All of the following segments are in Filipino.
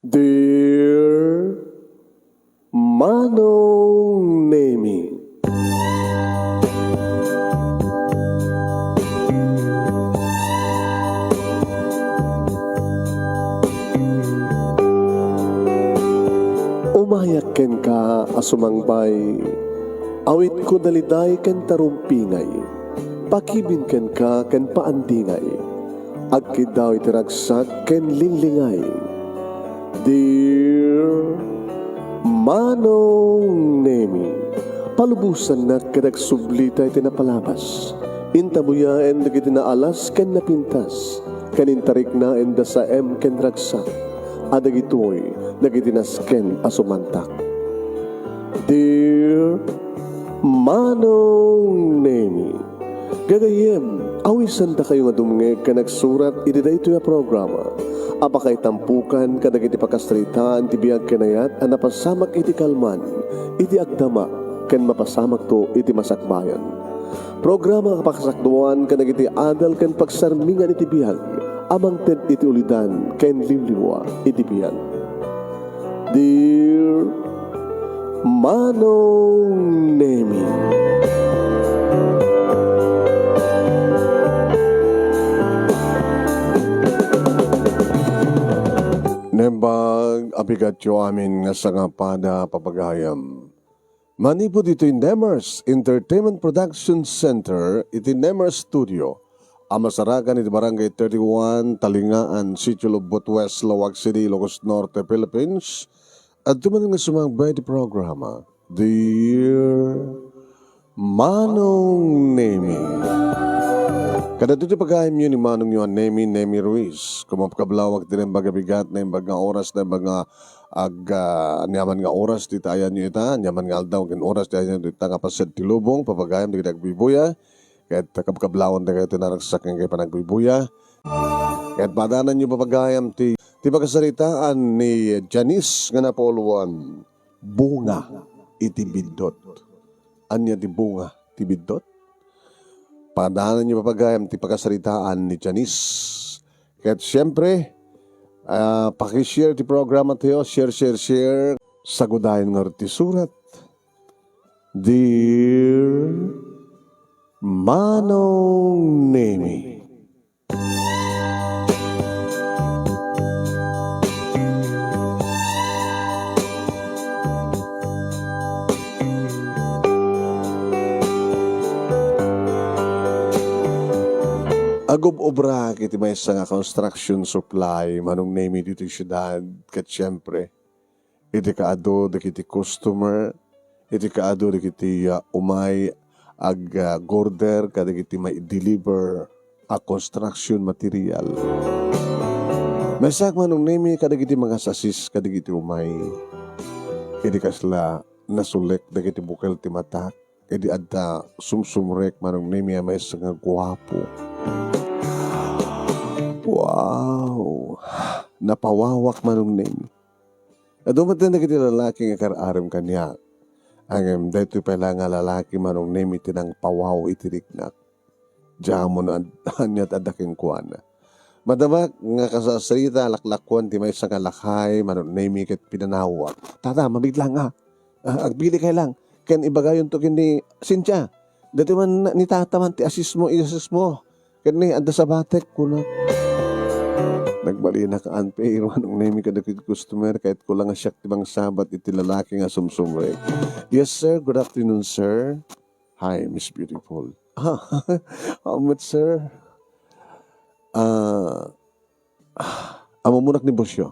Dear Manong Nemi, umayak ken ka asumangbay, awit ko daliday ken tarumpingay, pakibin ken ka ken paandingay, agkid daw itiragsak ken linglingay. Dear Manong Nemi, palubusan na kadagsublita iti napalabas, intabuya en dagiti naalas ken napintas, kanintarik na en da sa ken ragsak, adagitoy dagiti nasken asumantak. Dear Manong Nemi, gagayem, awisan ta kayo nga dumngeg ka nagsurat iti dayto nga programa. Apakay tampukan kadagiti pakastritaan ti biag kenayat a napasamak iti kalman, iti agdama ken mapasamak to iti masakbayan. Programa kapakasakduan kadagiti adal ken pagsarmingan iti biag, amang ted iti ulidan ken limliwa iti biag. Dear Manong Nemi, nembag abigatyo amin nga sangapada papagayam. Manipod ito in Nemers Entertainment Production Center, iti Nemers Studio. Amasaragan iti Barangay 31, Talingaan, Sitio Lubot West, Lawag City, Ilocos Norte, Philippines. At tumanin nga sumagbay iti programa, Dear Manong Nemi. Kada ito pagkaim yun ni Manong yun, Nemi Ruiz. Kumapkablawag din ang bagabigat na yung baga oras na yung baga nyaman nga oras di tayan nyo ita, nyaman nga aldaw kin oras di tayan nyo ita nga pasid tilubong, papagayam di kita nagbibuya, kahit kablawan na kayo tinaragsak nga kayo pa nagbibuya. Kahit padanan nyo papagayam ti pagkasaritaan ni Janice nga napoluan, bunga iti bidot. Anya ti bunga ti bidot? Padanan niyo papagayam ti pagkasaritaan ni Janice. Kaya siyempre, pakishare ti programa tayo, share. Sagudayan nga ti surat. Dear Manong Nemi, agob obra kiti may nga construction supply Manong Nemi dito syudad kat syempre iti kaado kiti customer iti kaado kiti umay gorder kadagiti may deliver a construction material. Maysak Manong Nemi kadagiti mga sasis kadagiti umay iti kasla nasulek dagiti bukel ti matak iti adda sumsumrek Manong Nemi may nga guwapo. Wow! Napawawak Manong Nemi. At dumating na kiti lalaki nga kararam kanya. Ang dito pala nga lalaki Manong Nemi tinang pawaw itiriknak. Diyan mo na anyat adaking kuwana. Madama nga kasasarita laklakwan ti may sakalakhay Manong Nemi ket pinanawak. Tata, mabigla nga. Agbili kay lang. Ken ibagayon to kini Cynthia. Dati man ni tata man ti asis mo. Ken ni adda sa batek kuna. Nagbali na ka-unpair, Manong Nemi kadakit customer, kahit ko lang asyak tibang sabat, iti lalaki nga sumsumrek. Yes, sir. Good afternoon, sir. Hi, Miss Beautiful. How much, sir? Amamunak ni Bosyo.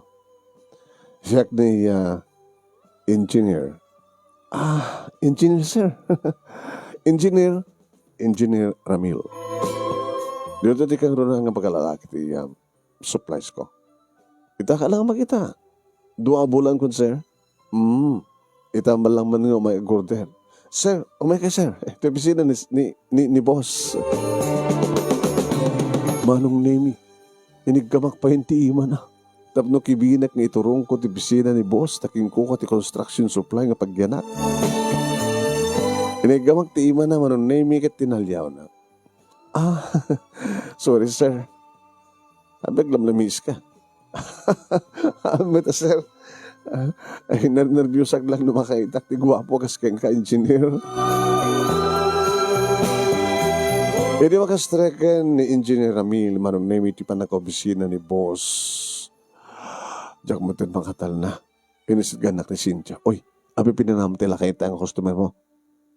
Siyak ni engineer. Engineer, sir. Engineer Ramil. Dito di kang ron nga pagkalalaki ti supplies ko. Ita ka lang makita. 2 bulan kun, sir. Ita malang man nga may gorder. Sir, umay kay sir. Ito bisina ni boss. Manong Nemi. Iniggamak pa yung tiima na. Tapno kibinak nga iturong ko ti bisina ni boss. Taking ko ti construction supply nga pagyanak. Iniggamak tiima na Manong Nemi kat tinalyaw na. Sorry sir. Abig lamlamis ka. Bata sir, ay nervyosag lang no makaitak, ti gwapo kas keng ka-engineer. Hindi makastrekan ni Engineer Ramil, manong name iti pa naka-obisina ni boss. Diyak mo tin makatal na. Pinisit ganak ni Cynthia. Oy, abi pinanamtila kita ang customer mo.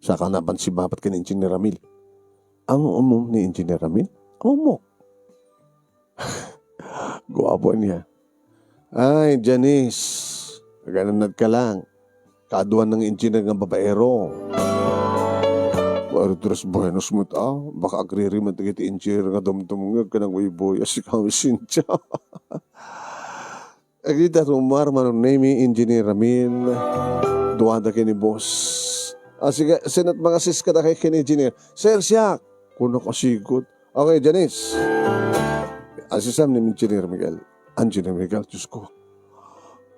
Saka napan si bapat ka ni Engineer Ramil. Ang umum ni Engineer Ramil? Ang mo. Guwapo niya. Ay, Janice. Gananad ka lang. Kaduan ng engineer ng babaero. Arutros buenos mo ta. Baka agriri man tigiti engineer nga dumdum nga kanang uiboy. Asi kami Cynthia. Agita rumar manong name Engineer Ramil. Duwada kini boss. Sige, sinat mga sis ka na kay kini engineer. Sir, siya. Kuno kasigod. Okay, Janice. Asisam ni Engineer Miguel. Engineer Miguel, Diyos ko.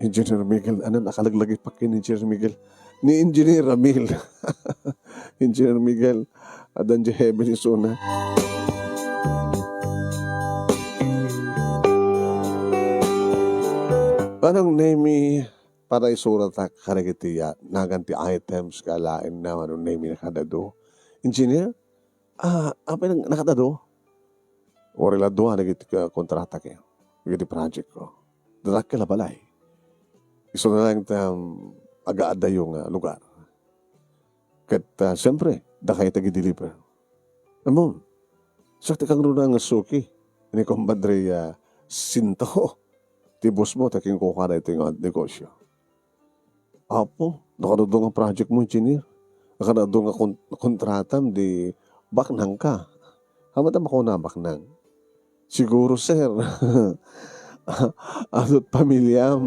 Engineer Miguel, ano nakalaglagay pa kini Engineer Miguel? Ni Engineer Ramil. Engineer Miguel. Adan di heaven is una. Anong name para isurat na karagitiya naganti items kalain na anong name na kadado? Engineer? Apa yung nakadado? Orila doa nagiti ka kontrata kayo. Nagiti project ko. Dadak ka balay. Iso na lang aga-ada yung lugar. Kat siyempre, dakay tagi-deliver. Amon, sakti kang runa nga suki. Ini kumbadre sinto. Tibos mo, taking kukara ito yung negosyo. Apo, nakadudong ang project mo, engineer. Nakadudong ang kontratam, di baknang ka. Hamatan ako na baknang. Siguro, sir. Adot pamilyam.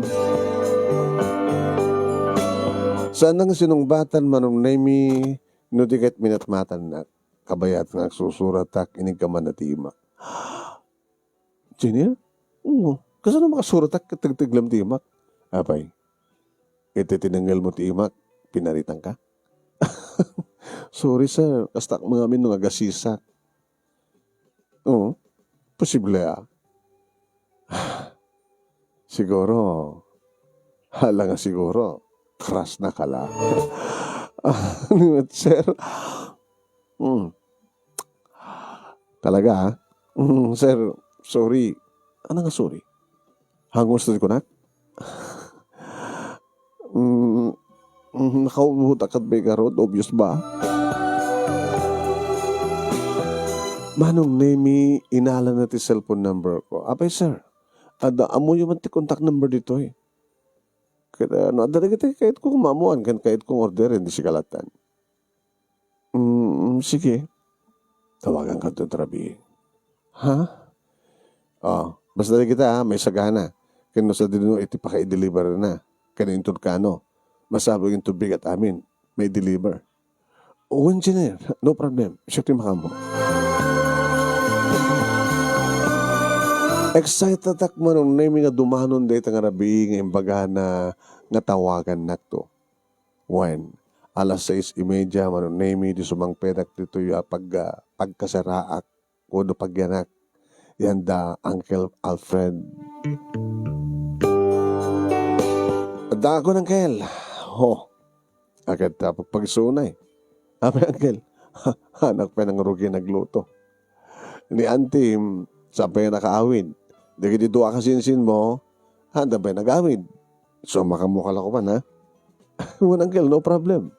Saan nang sinungbatan manong nami no tiket minatmatan na kabayat nga susuratak inig ka man na timak. Engineer? Oo. Kasi na makasuratak katagtiglam timak. Apay, ito tinanggal mo timak, pinaritan ka? Sorry sir, kastak mga amin nung agasisak. Oo, posible Siguro, hala nga siguro. Crush na kala. Sir. Talaga sir, sorry. Ano nga sorry? Hangos na ko na? Nakaubuhot akad may karot. Obvious ba? Manong name inala na ti cellphone number ko. Apay sir. Amo yung ti contact number dito eh. Kaya adala kita kahit kung mamuan kan kahit kung order hindi si kalatan. Sige. Tawagan ka to trabi. Ha? Basta kita may sagana. Kano sa dino iti paka-deliver na. Kanin Turkano. Masabi yung tubig at amin. May deliver. Engineer. No problem. Siyempre makamo. Excited ak manong name nga dumanon dito nga rabi nga imbaga na tawagan na to. When? 6:30 manong name di sumang pedak dito yung pagkasaraak o do pagyanak. Yan da Uncle Alfred. Da ako ng Kel. Agad pagpagsunay. Ape Uncle. Anak pa ng rugi nagluto. Ni Antim, sa pa nakaawid. Dagi di doa kasinsin mo, handa ba nag-awid? So makamukal ako pa na. Uncle, no problem.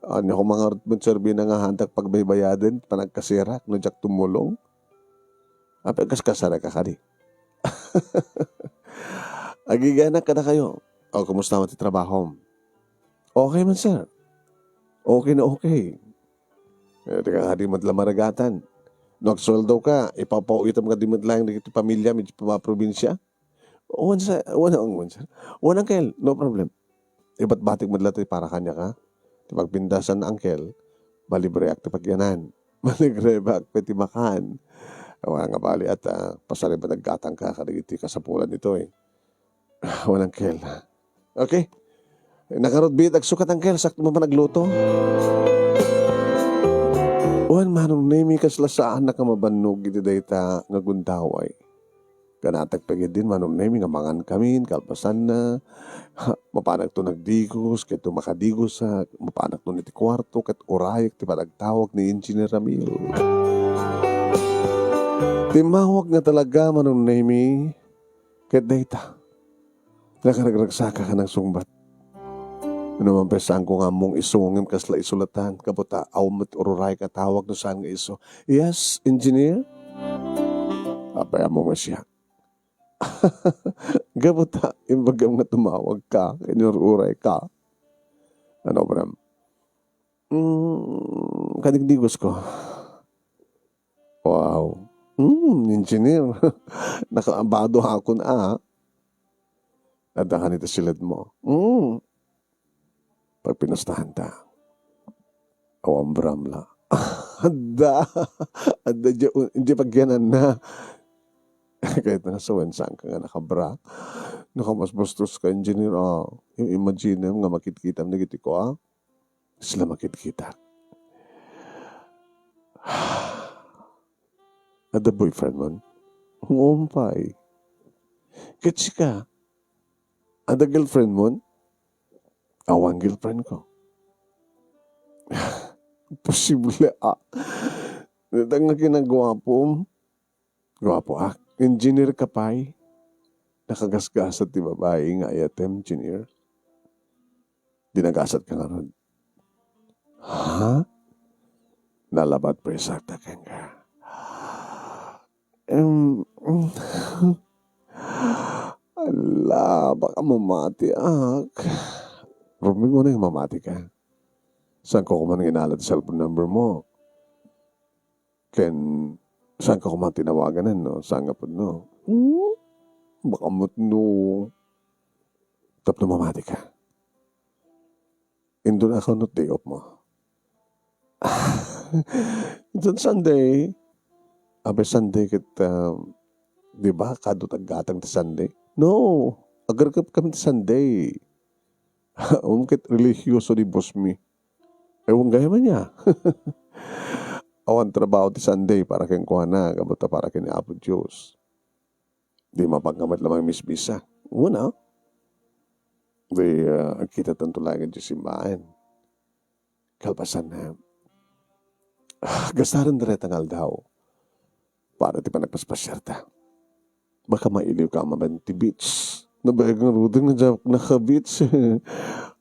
Ano ko mga rutment serbi na nga handak pagbaybayadan, panagkasirak, no jak tumulong. Ape kaskasara ka ka di. Agiganak ka na kayo. Kumusta mo ti trabaho? Okay man sir. Okay na okay. Teka nga di madlamaragatan. Nagsoldo ka, ipapauitam ka di madlang na ito pamilya, medyo pa probinsya. One uncle, no problem. Iba't batik madlatay para kanya ka. Pagpindasan na uncle, malibreak ti pagyanan. Maligrebak peti makan. Wala nga bali at pasari ba naggatang ka kadagiti kasapulan nito eh. One uncle. Okay. Nakarotbit, agsukat uncle, sakto mo pa nagluto. Wan manong name kasla sa anak ka mabanog iti dayta nga gundaway. Kanatag pagid din manong nemi nga mangan kami kalpasan na mapanak to nagdigos ket to makadigos sa mapanak to niti kwarto ket orayek ti panagtawag ni Engineer Ramil. Timawag nga talaga manong nemi ket dayta nakaragragsaka ka ng sungbat. Ano man pesaan ko nga mong isungim kasla isulatan kabuta awmet ururay ka tawag no saan nga iso. Yes, engineer? Apaya mo nga siya. Gabuta, imbagam nga tumawag ka, inururay ka. Ano ba nam? Kadigdigos ko. Wow. Engineer. Nakaabado ako na. Nadahan ito silad mo. Pag pinustahan ta. Awang bramla. Ada hindi pagyanan na. Kahit na sa wensang ka nga nakabra. Nakamasbastos ka, engineer. Imagine nga makikita na giti ko. Sila makikita. Ada boyfriend mo? Umpay. Kitsi ka. Ada girlfriend mo? Awang girlfriend ko. Posible Natang nga kinagwapo. Gwapo engineer ka pa'y. Nakagasgasat ti babae nga ayatem, engineer. Dinagasat ka nga ron. Ha? Nalabat presakta ka nga. Ala, baka mamati Ruming mo na yung mamati ka. Saan ko kuman inalat cellphone number mo? Saan ka kuman tinawagan no? Saan ka po no? Baka no. Tap na mamati ka. Indun ako no day off mo. It's on Sunday. Abe Sunday kita, di ba? Kadutag-gatang ti Sunday. No, agarkap kami ti Sunday. Umkit religyoso di boss mi. Ewan gaya man niya. Awan trabaho ti Sunday para keng kuhana, kabuta para keng Apo Diyos. Di mapagkamat lamang misbisa. Una, di kita tanto lagi di simbahan. Kalpasan na. Gastaran diretang daw. Para ti panagpaspasyarta. Baka mailiw ka mabanti beach. Nabayagang rudeng na naka-beach.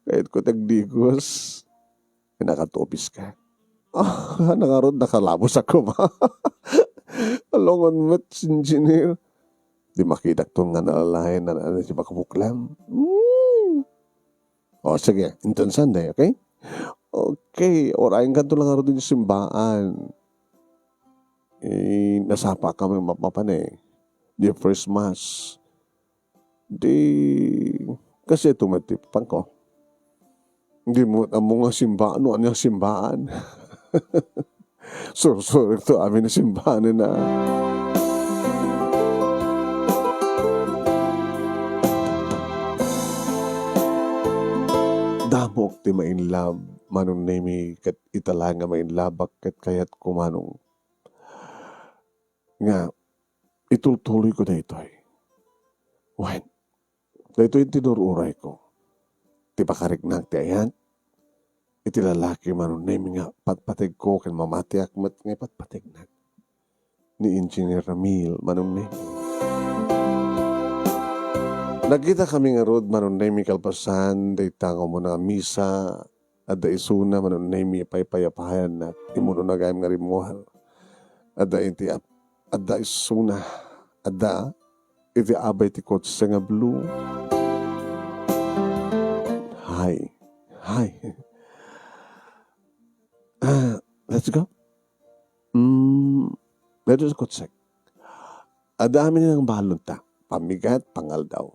Kahit ko tagdigos. Nakatopis ka. Nakarod nakalabos ako ba? Alongan mat, engineer. Di makita itong nga nalalahin na si makabuklam. O sige, inton Sunday, okay? Okay, orayin ka ito lang nga rin yung simbaan. Nasapa kami mapapanay. Di first mass. Kasi tumatipan ko. Hindi mo nga simbaan. Ano yung simbaan? So, ito amin na simbaan na. Damok ti mainlab. Manong nemi kat itala nga mainlabak kat kayat kumanong. Nga, itutuloy ko na ito ay. When? Dito yung tinururay ko. Ti pakariknag ti ayan. Iti lalaki manong nemi nga patpatig ko kan mamati akmat nga patpatig na. Ni Engineer Ramil manong nemi. Nagkita kami nga rod manong nemi kalpasan. Daytango mo na misa. Ada isuna manong nemi paypayapayan na imuno na gayam nga rimuhal. Ada inti ada isuna. Ada iti abay ti kotse nga blue. Hi. Let's go. Medyo sa kotse. Adami nilang balon ta. Pamigat, pangal daw.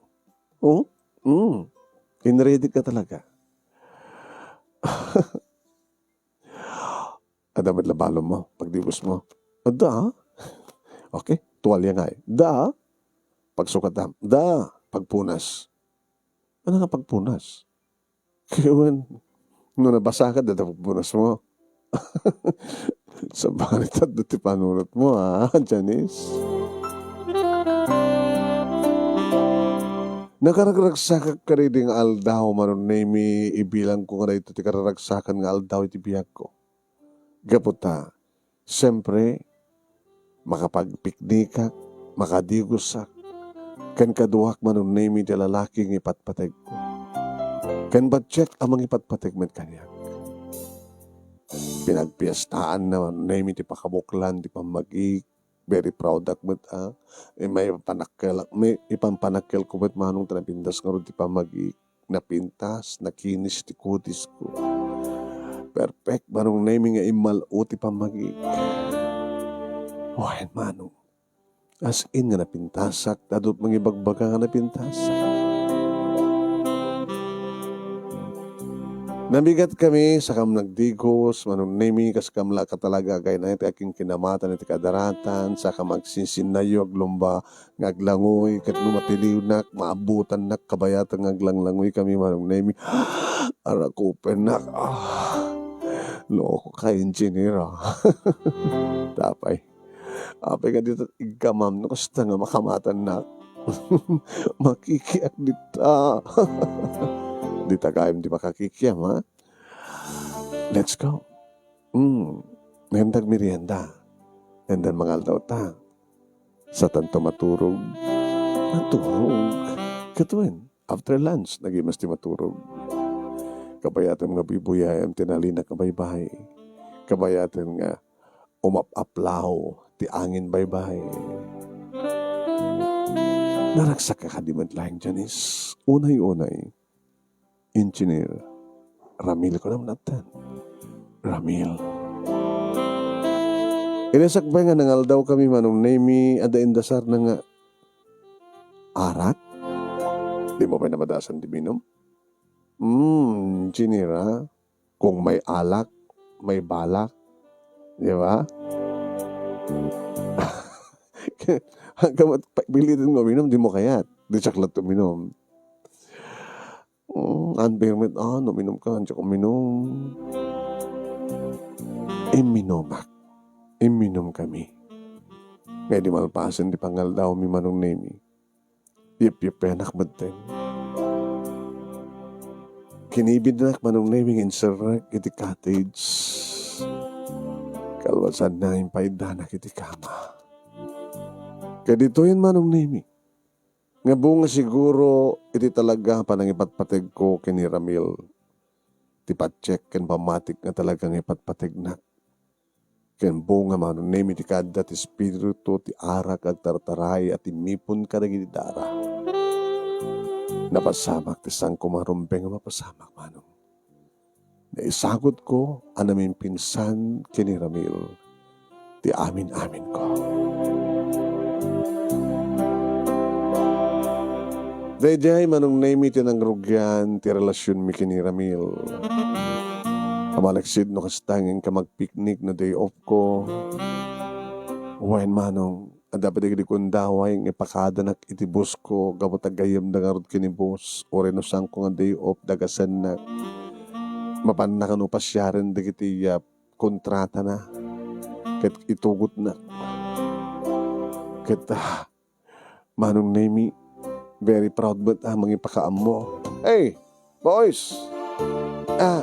Inready ka talaga. Adami la balon mo, pagdibos mo. Ada. Okay, tuwalya nga eh. Da. Pagsukatam. Da. Pagpunas. Ano nga pagpunas? Kayawan. Nung nabasa ka, dada pagpunas mo. Sa banit at dati panunot mo, Janice. Nakaragsakan ka rin ng aldaw, manon nemi ibilang ko nga ito, ti kararagsakan nga aldaw iti biyag ko. Gaputa, siyempre, makapagpiknikak, makadigusak, kan kaduhak manon nemi ti lalaking ipatpateg ko. Kan batcheck amang ipatpateg met kanyak. Pinagpiestaan naman nemi ti pakabuklan, ti pamagik, very proud ak met may ipampanakkel ko met manong tanapintas nga ron ti pamagik, napintas, nakinis ti kutis ko. Perfect manong nemi nga imal-o ti pamagik. Wahen manong. As in nga napintasak, dadot mangibagbaga nga napintasak. Nabigat kami sa kam nagdigos, manong nemi kas kamla ka talaga kay na iti aking kinamatan iti kadaratan, sa kam agsinsinayo aglumba ngaglangoy, kat lumatiliw nak, maabutan nak, kabayatan ngaglanglangoy kami manong nemi. Arakupen nak, loko ka engineer Tapay. Apay ka dito igamam, nakusta nga makamatan nak. Makikiak dita. Dita kayam di makakikiam, ha? Let's go. Ngendag merienda. And then mangal daw ta. Sa tanto maturog. Maturog. Katuin. After lunch, mas ti maturog. Kabayatan nga bibuyayam tinalina kabaybahay. Kabayatan nga umapaplaw ti angin baybay. Naragsak ka kadimat lahing Janice. Unay-unay. Engineer Ramil ko naman natin. Ramil. Inasakbay nga nangal daw kami manong nemi ada indasar na nga arak. Di mo ba namadasan di minom? Engineer ha? Kung may alak, may balak. Di ba? Hanggang pilitin mo minom, di mo kayat. Di saklat to minom. Unbearment, nominom ka, andiyo ko minom. Iminom kami. Ngay di malpasan, di pangal daw, mi manong nemi. Yip penak baten. Kinibid na manong nemi, inserek, iti cottage. Kalwasan na, impaidanak, iti kama. Kaya dito yan manong nemi. Nga bunga siguro, iti talaga panang ipatpateg ko kini Ramil. Ti patcheck ken pamatik nga talagang ipatpateg na. Ken bunga manong nemi ti kadda ti espiritu ti arak ag tartaray at imipon ka dagiti dara. Napasamak ti sang kumarumbeng nga mapasamak manong. Naisagot ko anamin pinsan kini Ramil. Ti amin-amin ko. Dayjay manong nemi ti nangrugyan ti relasyon mi kini Ramil. Kamalaksid no kastangin ka magpiknik na day off ko. Wain manong, dapat di kundaway ng ipakadanak iti bus ko, gabot agayam na nga kini bus, o renosang ko nga day off, dagasan na. Mapan na kanu pasyaran dagiti kontrata na. Kat itugot na. Kat manong nemi, very proud but mga ipakaam mo. Hey, boys!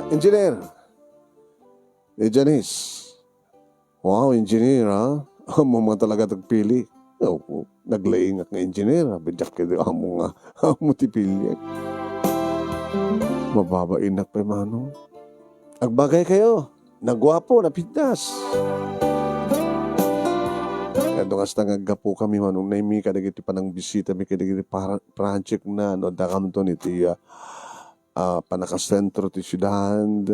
Engineer! Janice. Wow, engineer ha? Amo mga talaga tagpili. Naglaing nga engineer. Bidyak ka amo nga. Amo tipili. Mababainak pa manong. Agbagay kayo. Nagwapo, napigdas. Kado nga sa naggapo kami manong naimi kadagiti panang bisita mi kadagiti project na no dakam to niti panakasentro ti syudad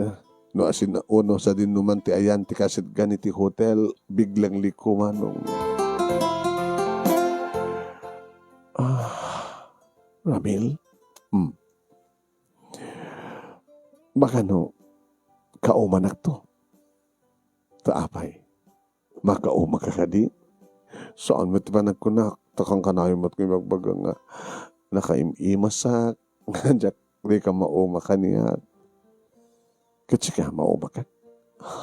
no asin na uno sa dinuman ti ayan ti kasit ganiti hotel biglang liko manong. Ramil? Baka no kaumanak to. Taapay. Makauma ka kadi. Saan mo tiba nagkunak? Takang kanayo mo't kayo magbagang nga nakaimimasak. Nga di ka mauma ka niya. Kasi ka mauma ka.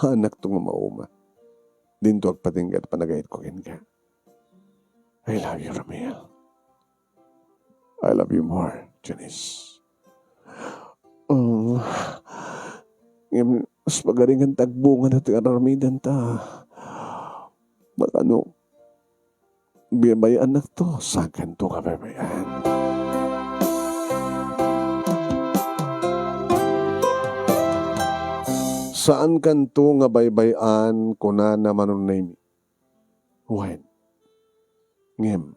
Anak to nga mauma. Dinto agpatinggat panagayit ko ka. I love you, Ramil. I love you more. Janice. Mas magaling ang tagbungan at aramidan ta. Makano, biyabayan na to, sagan to kababayan. Saan kanto nga baybayan kuna naman ang name? When? Ngem.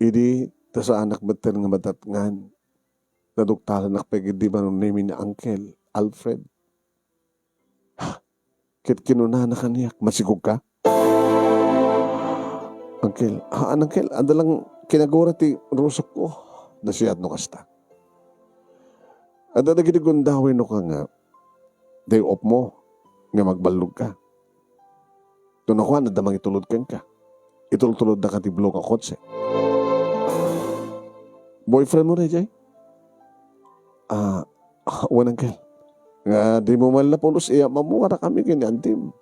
Idi, ta sa anak betel nga matatngan, naduktalan nakpagid di man ang name ni Uncle Alfred. Kit kinuna na kaniyak, masigog ka? Uncle, Uncle, adalang kinagura ti rusok ko, nasiyad no kasta. Adala giti gundawin no ka nga, day off mo, nga magbalog ka. Doon ako, nadamang itulod ka. Itulod na ka ti blog ka kotse. Boyfriend mo na, Jay? Uncle. Nga, di mo man napulos, iya, mamuha na kami kinyantim.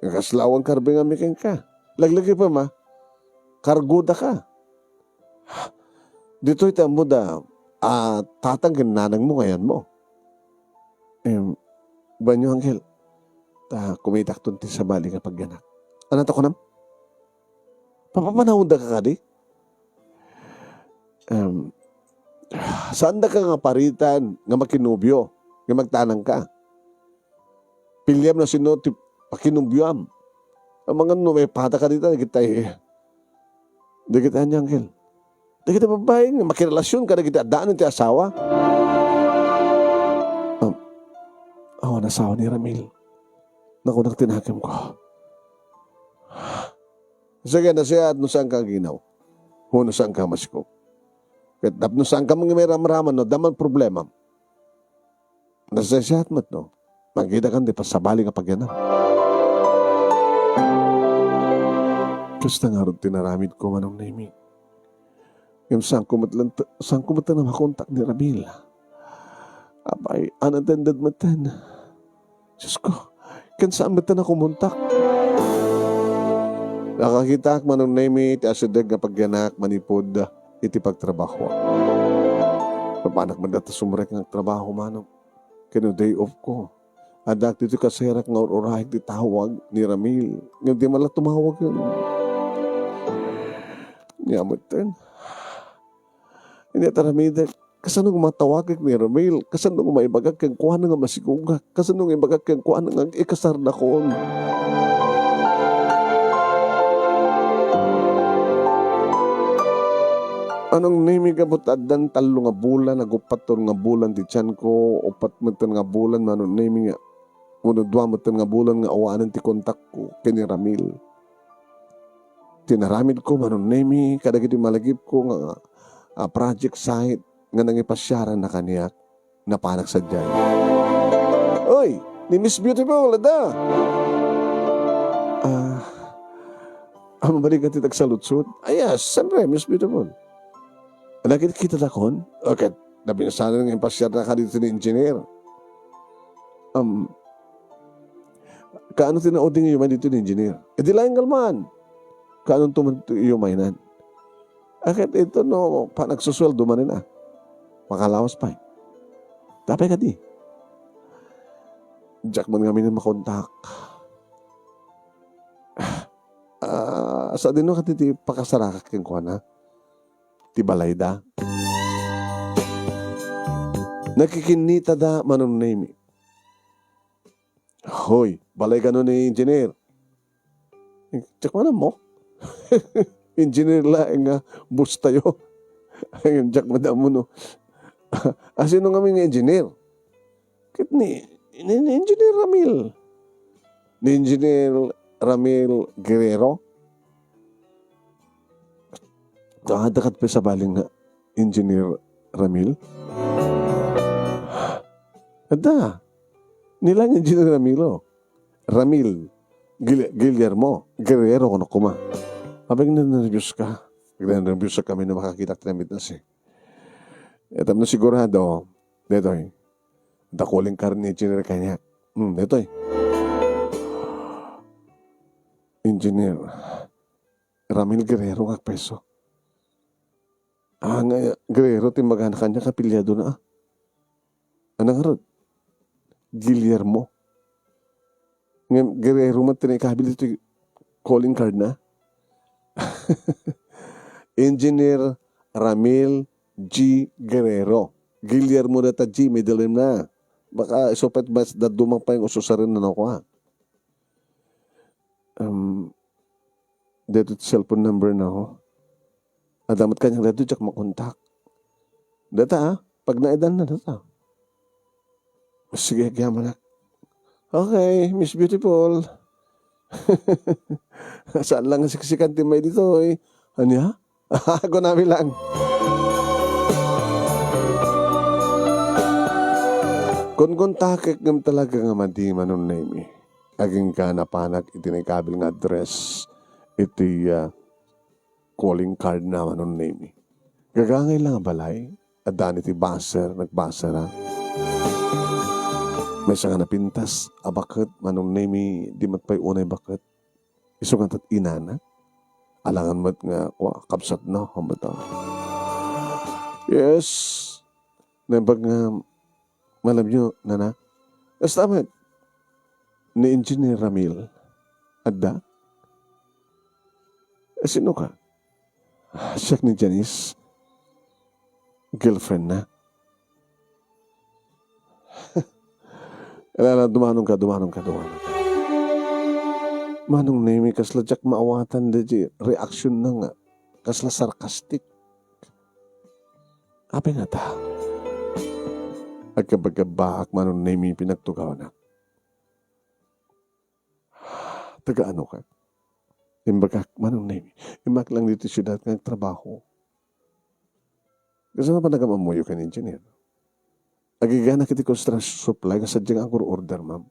Kaslawang karbe nga mikin ka. Laglagi pa ma, kargoda ka. Dito ita mo da, tatanggan nanang mo ngayon mo. Banyo, Uncle, kumitak tunti sa bali nga pagganak. Ano to ko nam? Papamanahon da ka di? Saan da ka nga paritan nga makinubyo, nga magtanang ka? Pilyam na sino ti pakinubyam. Ang mga may pata ka dito, di kita niya, Uncle. Di kita babae, makirelasyon ka, di kita daan ti asawa. Nasawa ni Ramil. Naku, nagtinakam ko. Sige, nasiyat, no saan ka ginaw? No saan ka masikop? Kahit no saan ka mga may ramraman, no, daman problema. Nasiyat mo, no? Magkita ka, di pa sabali nga pagyanam. Kasta nga rin tinaramid ko manong name. Yung saan kumata na makontak ni Ramil. Abay, unattended matan. Diyos ko, saan matan ako muntak? Nakakita ak manong name iti asideg nga pagyanak manipod iti pagtrabaho. Papanak man data sumrek ng trabaho manong. Kano day off ko. Adak dito kaserak nga urahik di tawag ni Ramil. Ngayon di mala tumawag yun. Niyamot din. Hindi taramida. Kasano nga matawagag ni Ramil? Kasano nga maibagag kang kuha nga masigugak? Kasano nga ibagag kang kuha nga ikasar na kon? Anong name ka butadan talo nga bulan, nagupaton nga bulan di tiyan ko, upat matan nga bulan, anong name nga, unodwa matan nga bulan nga awanan ti kontak ko, kini Ramil. Tinaramid ko, anong name, kadagiti malagip ko nga project site, nga nangipasyaran na kaniyak, na panak sa dyan. Oy, ni Miss Beautiful, ada! Mabalik ka titag sa lutsut? Yes, siyempre, Miss Beautiful. Nakikita na kon? Okay, nabinasana ng impasyar na ka dito ni engineer. Kaano tinauding yung man dito ni engineer? E di lang kalman. Kaano tumanto yung mainan? Akit ito no, pa nagsusweldo man na. Makalawas pa eh. Tapay ka di. Jack man kami na makontak. Sa din no katiti pakasarakak yung kuha na. Tibalay da. Nakikinita da manong name. Hoy, balay ka nun ni engineer. Check mo na mo. Engineer lang nga bus tayo. Ayun, Jack madam mo no. Sino nga mga engineer? Kit ni Engineer Ramil. Ni Engineer Ramil Guerrero. Dakat pa sa baling nga Engineer Ramil. Ada. Nilang Engineer Ramilo. Ramil. Guillermo. Guerrero ko na kuma. Habang na-nervous ka. Nag-nervous kami na makakita ka namin na si. Etam na sigurado. Detoy. Dakuling ka rin ni Engineer kanya. Detoy. Engineer Ramil Guerrero nga peso. Nga, Guerrero, timbaga na kanya, kapilyado na. Anong harod? Guillermo. Nga, Guerrero man, tinikabil ito, calling card na. Engineer Ramil G. Guerrero. Guillermo na ta G, middle name na. Baka isopet ba dadumang pa yung ususarin na ako ha. Dito cellphone number na ako. Adamat kanyang dito, tsak makontak. Data ha, pag naedan na data. Sige, kaya mo na. Okay, Miss Beautiful. Saan lang siksikan timay dito eh. Ano ya? Ako namin lang. Kung kontakik ngam talaga nga madi manon na imi. Aging ka napanak itinikabil nga address. Iti calling card na manon na imi. Gagangay lang ang balay. Adan iti baser, nagbaser ha. May siya nga napintas. Bakit manon na imi di matpay unay bakit. Iso nga tat inana. Alangan mo't nga, kapsat na, hamata. Yes. Nabag nga, malam nyo, nana. Yes, tama. Ni Engineer Ramil. Adda. Sino ka? Siya ni Janice. Girlfriend na. Alala, dumanong ka. Manong nemi kasla jak maawatan da di reaksyon na nga. Kasla sarkastik. Apa nga ta? Agkabagabaak manong nemi pinagtugaw na. Taga ano ka? Imbagak manong nemi. Imak lang dito siyudad ng trabaho. Kasi na pa nagamamuyo ka ni engineer? Agigana kiti construction supply kasadyang ang order, ma'am.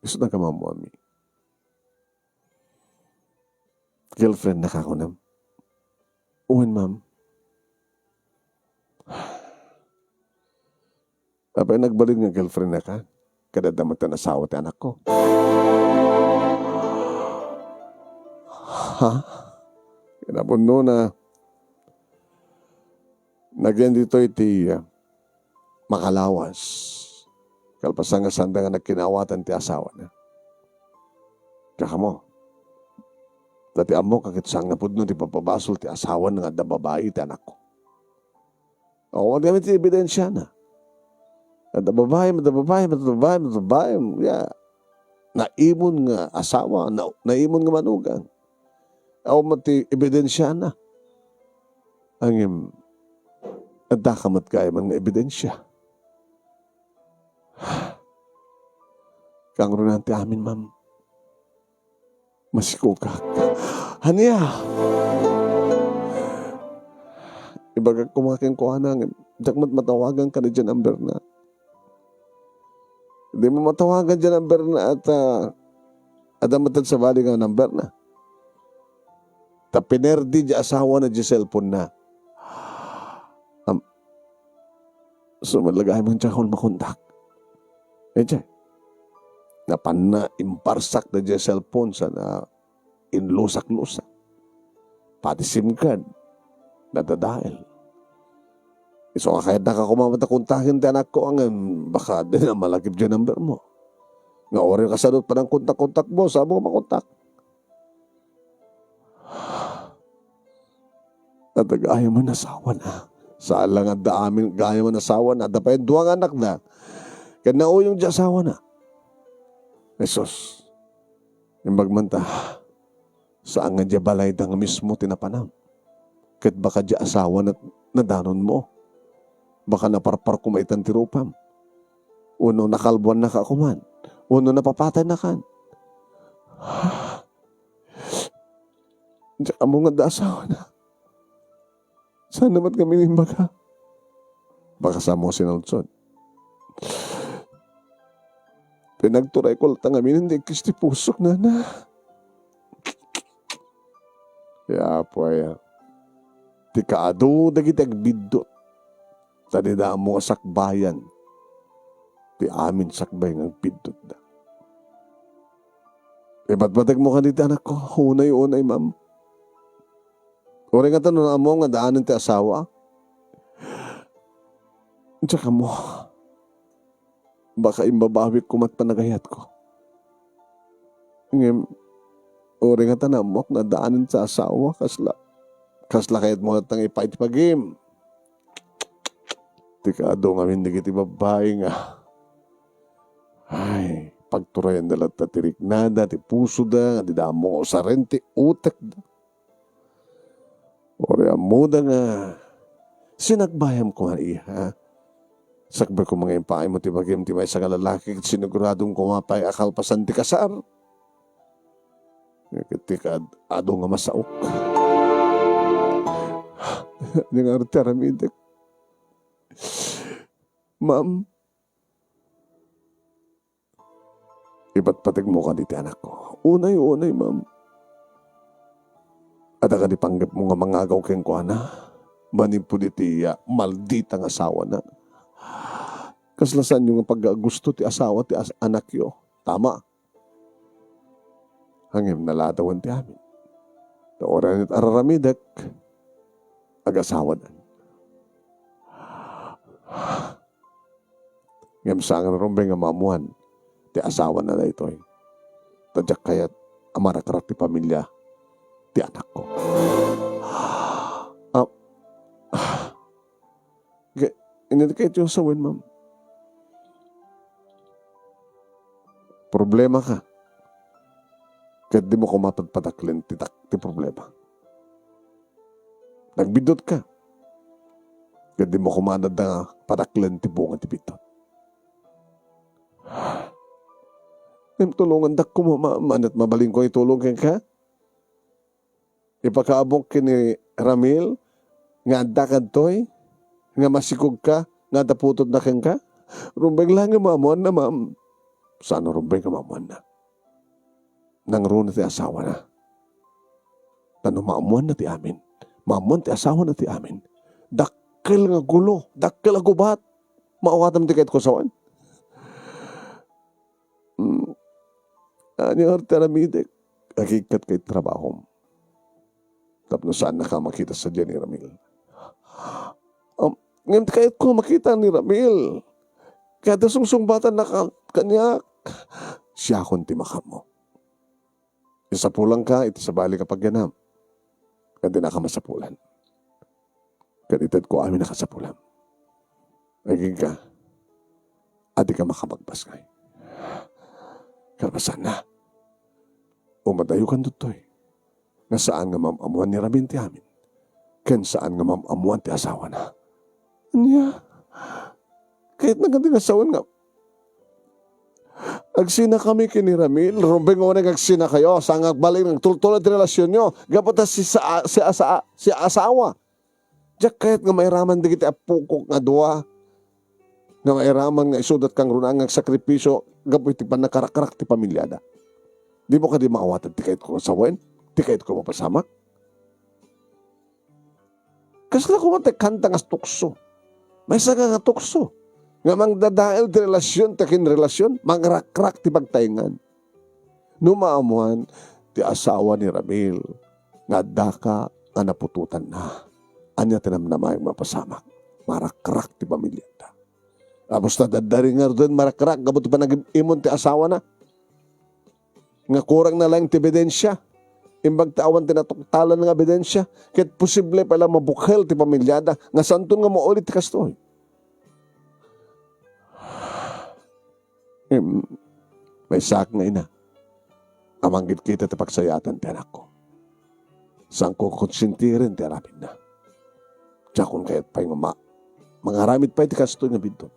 Gusto na kamamuami. Girlfriend na kako nam. Uwan, ma'am. Apay nagbalik nga girlfriend na ka. Kadadamat na asawa ti anak ko. Ha? Kinapuno na. Nagyan dito iti makalawas. Kalpasang nga sanda nga nagkinawatan ti asawa na. Kaka mo. Dati amo kakit sang napod no ti papabasol ti asawa nga da babae ti anak ko. O, gamit ti ebidensya na. Da babae. Yeah. Naimon nga asawa, naimon nga manugang. O, mati ebidensya na. Ang adakamat kaya man nga ebidensya. Kang runan ti amin, ma'am. Masikukak. Haniya. Ibagag kumaking kuhanang. Dakmat matawagan ka na dyan ang Berna. Hindi mo matawagan dyan ang Berna at adamatad sa bali nga ng Berna. Pinerdi dyan asawa na dyan cellphone na. So malagay mong dyan kung makontak. Dyan. Napan na imparsak na dyan cellphone sa na inlusak-lusak. Pati SIM card. Nadadahil. So kahit nakakumamata kontakin ti anak ko ang baka din na malagip dyan number mo. Nga orin kasadot pa ng kontak-kontak mo. Saan mo makontak? Natagaya mo nasawa na. Saan lang ang daamin gaya mo nasawa na. Ada pa yung duwang anak na. Kaya nauyong dyan asawa na. Jesus, yung magmanta, saan nga dya balay da nga mismo tinapanam? Kahit baka dya asawa na nadanon mo. Baka naparpar kumaitan tirupam. Uno nakalbuan na kakuman. Uno napapatay na kan. Diyan mo nga da asawa na. Saan naman kami nimbaga? Baka sa mo sinalsod. Pinagturay ko lang amin, hindi kisti pusok na. Kaya po ay, ti kaado dagiti agbidot. Tadi da mo sakbayan. Ti amin sakbay ng bidot da. Ba't mo ka dito anak ko? Unay, ma'am. Uri nga tanong mo nga daanan ti asawa. Tsaka mo, baka imbabawi ko mat panagayat ko. Ngem, ori nga tanamok na daanin sa asawa, kasla kayat mo natang ipait pagim. Tikado nga hindi kiti babae nga. Ay, pagturayan dalat na tirik nada, ti puso da, di damo sa rente, utak da. Ori amuda nga, sinagbayam ko nga iha. Sakbar ko mga impay mo ti bagim ti may sa lalaki, siniguradong kumapay akal pasan ti kasar. Ketika ado nga masaok. Di nga arti aramidek. Ma'am, iba't patig mo ka diti anak ko. Unay, ma'am. At ka dipanggap mo nga mga agaw keng ko na. Manin po diti maldita nga asawa na. Kaslasan yung pag-gusto ti asawa ti anak yo. Tama. Hangim nalatawan ti amin. Taoran it araramidek. Ag-asawa na. Ngam sangan rumbay nga mamuhan, ti asawa na ito eh. Tadyak kayat amarak-rak ti pamilya, ti anak ko. Hindi kayo yung sawin, ma'am. Problema ka. Kahit di mo kumatagpataklin ti problema. Nagbidot ka. Kahit di mo kumatad na pataklin ti bunga ti bidot. Tulungan dak ko ma'am at mabaling ko itulungan ka. Ipakaabok kini Ramil nga dakad toy nga masikog ka nga daputot na keng ka. Rumbay lang nga maamuan na ma'am. Saan rumbay nga maamuan na? Nangruna ti asawa na. Tano maamuan na ti amin. Maamuan ti asawa na ti amin. Dakkel nga gulo. Dakkel nga gubat. Maukatam ti kahit ko sawan. Ano yung taramidek? Hakikat kay trabaho. Tapos saan na ka makita sa dyan ni Ramil? Ngayon kahit ko makita ni Ramil. Kada sungsungbatan na kanyak. Siya akong timakam mo. Isa pulang ka, iti sa bali kapag ganam. Kada nakamasapulan. Kaditad ko amin nakasapulan. Naging ka. Adi ka makamagbasgay. Karbasan na. Umadayo kan dutoy. Nga saan nga mamamuan ni Rabin ti amin. Ken saan nga mamamuan ti asawa na. Anya. Kahit nagandang asawan nga. Agsina kami kini Ramil. Rumbeng o nag-agsina kayo. Saan agbalik ng tultulad relasyon nyo. Gapot si asawa. Diyak kahit nga mairaman di kita apukok nga dua. Nga mairaman nga isudat kang runang ang sakripisyo. Gapot ti panakarak-karak ti pamilyada. Di mo ka di makawatan ti kahit ko sawen. Ti kahit ko mapasamak. Kasi na kumante kanta nga tukso. May saga nga tukso. Nga mangdadael ti relasyon, takin relasyon, mangrak-rak ti pagtaingan. Numaamuan ti asawa ni Ramil, nga daka nga napututan na. Anya tinamnamay mapasamak. Marak-rak ti pamilya da. Tapos na dadari nga doon marak-rak, gabot pa nag-imon ti asawa na. Nga kurang na lang ti ebidensya. Imbag tawan tinatuktalan ng ebidensya. Kahit posible pala mabukhel ti pamilyada. Nga santun nga maulit ti kastoy. May sak nga ina. Amanggit kita ti pagsayatan ti anak ko. Saan ko konsintirin ti arapin na. Tsakon kahit pa'y mga haramit pa'y ti kastoy nga bidto.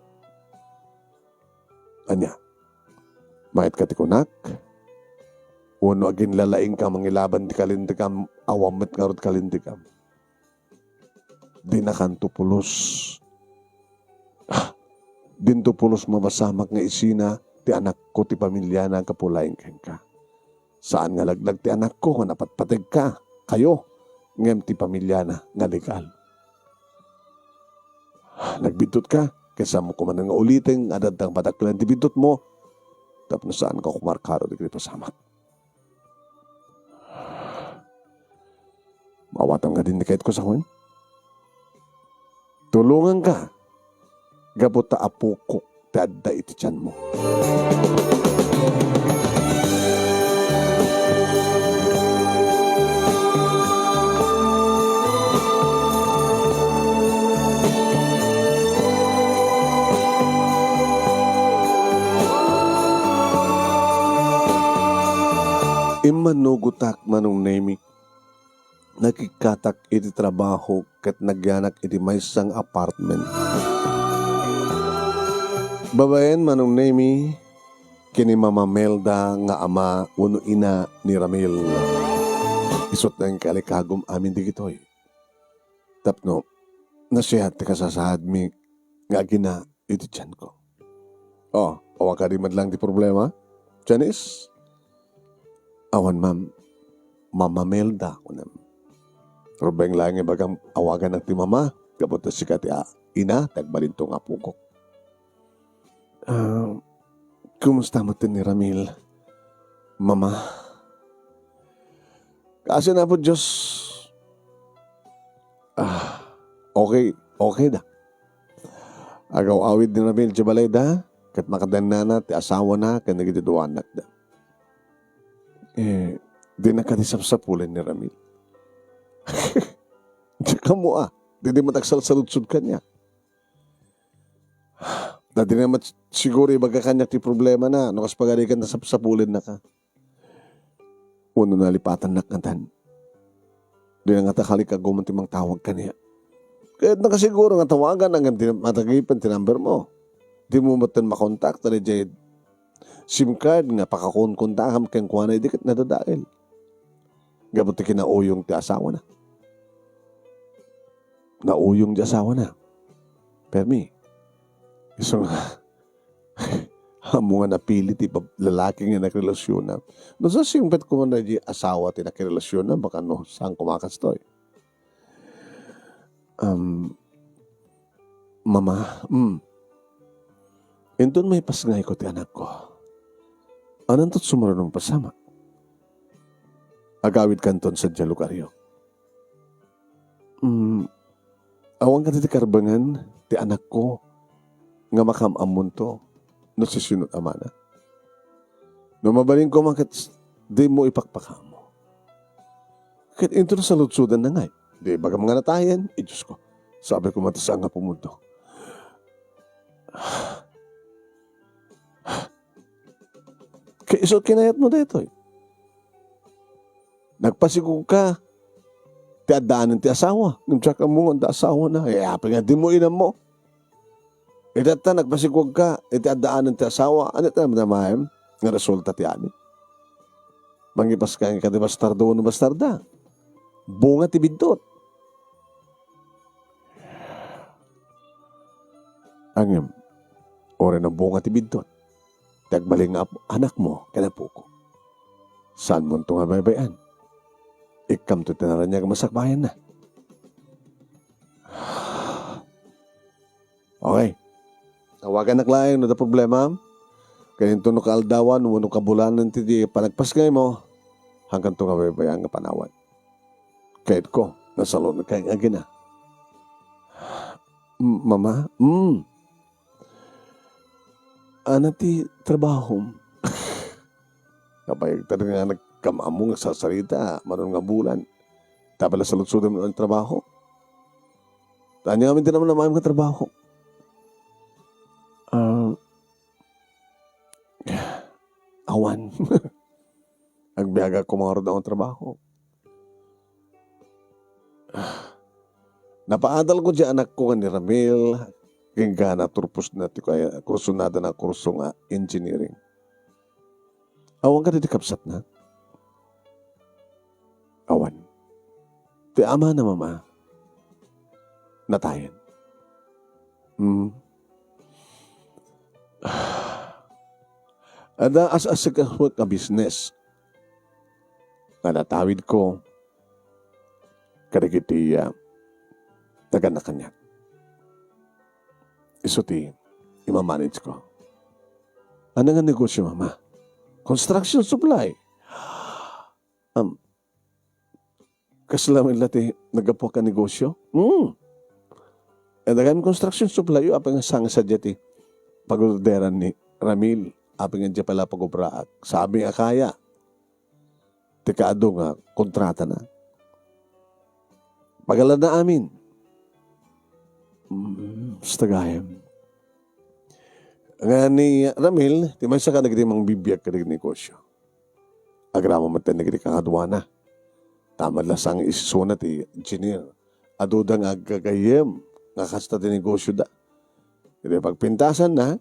Anya. Mahit ka ti kunak. Uno agin lalaing ka mangilaban ti kalintikam. Awamit nga rod kalintikam. Di na kanto pulos. Dinto pulos mabasamak nga isina ti anak ko ti pamilya na kapulaing ken ka. Saan nga laglag ti anak ko kung napatpateg ka. Kayo. Ngem ti pamilya na nga legal. Nagbidot ka. Kesa mo kumanan nga ulitin. Adad ang pataklan ti bidot mo. Tapos saan ka kumarkaro di kaya pasamak. Mawatang nga din ni kahit ko sa huwin. Tulungan ka. Gabot ta apo ko, tadda iti tiyan mo. Imanugutak manong nemi, nakikatak iti trabaho kat nagyanak iti maysang apartment. Babaen manong nemi, kini Mama Melda nga ama uno ina ni Ramil. Isot na yung kalikagom amin di gitoy. Tapno, nasihat ti kasasahad mi nga gina iti tiyan ko. Oh, awa ka di man lang di problema? Janice? Awan ma'am, Mama Melda ko nam. Robeng lang yung bagang awagan ng ti mama, kabot na si kati ina, tagbalintong apo ko. Kumusta mo ni Ramil? Mama? Kasi na po Diyos, okay da. Agaw awid ni Ramil, jabalay da, kat makadan na ti asawa na, kan nagitiduanak da. Di nakatisap-sapulan ni Ramil. Tsaka mo di matagsalsaludsud ka niya. Na di naman siguro ibaga kanya ti problema na, no kas pagalikan na sapulin na ka. Uno na lipatan na kantan. Di na nga takalik agumang timang tawag ka niya. Kahit nakasiguro nga tawagan hanggang matagipan tinumber mo. Di mo matan makontak na ni SIM card nga pakakon-kontakam kang kuha na idikit na dadail. Gabot ti kinauyong ti asawa na. Nauyong ti asawa na. Permi, iso nga, hamo nga napili ti lalaki nga nagrelasyon na. No sa singpet ko man na di asawa ti nakirelasyon na, baka no, saan kumakastoy. Mama, Indon may pasngay ko ti anak ko. Anong tot sumarunong pasama? Agawid kanton sa lugaryo. Awang ka ti karbangan, ti anak ko, nga makamamon to, no si sinut amana. No mabaling ko makat, di mo ipakpaka mo. Kahit ito na sa lutsudan na nga, di baga mga natayan, Diyos ko, sabi ko matasa nga pumundo. Kaya iso kinayat mo dito Nagpasigog ka. Ti adaanan ti asawa. Nung tsaka mo nga asawa na. Hapi nga di mo inam mo. Itata nagpasigog ka. Ti adaanan ti asawa. Ano ito naman namayam? Nga resulta ti ani. Mangipas ka nga di bastardo o bastarda. Bunga ti bidot. Angem. Ore na bunga ti bidot. Tagbaling nga anak mo, kanapo ko. Saan mo ito nga baybayan? Ikam to tinaran niya masakbayan na. Okay. Tawagan na klaeng no da problema. Kaya ito no kaaldawan, no kabulanan ti di panagpaskay mo, hanggang ito nga baybayan nga panawan. Kahit ko, nasalon na kaya nga gina. Mama, ana ti trabaho. Kapag talaga nga nagkamamong sa salita, maroon nga bulan. Tapos sa lutsudan mo ang trabaho. Tanya kami din naman na mayroong nga trabaho. Awan. Agbiyaga ko mga rin ang trabaho. Napaadal ko dyan anak ko ni Ramil. Kaya na turpos na kaya kurso na na kurso nga engineering. Awan ka dito kapsat na? Awan. Ti ama na mama. Natayan. Ada as ka business. Nga natawid ko. Karigiti taga na kanya. Iso ti, imamanage ko. Ano nga negosyo, mama? Construction supply. Kasalamin lati, nagapo ka negosyo? Dagan construction supply apang sang sa jeti pagorderan ni Ramil apang nga pala pagobraak. Sabi nga kaya tikado nga kontrata na. Pagala na amin. Stagayam. Nga ni Ramil, di man siya ka nagdimang bibiyag ka negosyo. Agrama matan nagdi kang adwana. Tamad lasang isisunat engineer. Adudang agagayem nga kasta di negosyo da. Jadi pagpintasan na,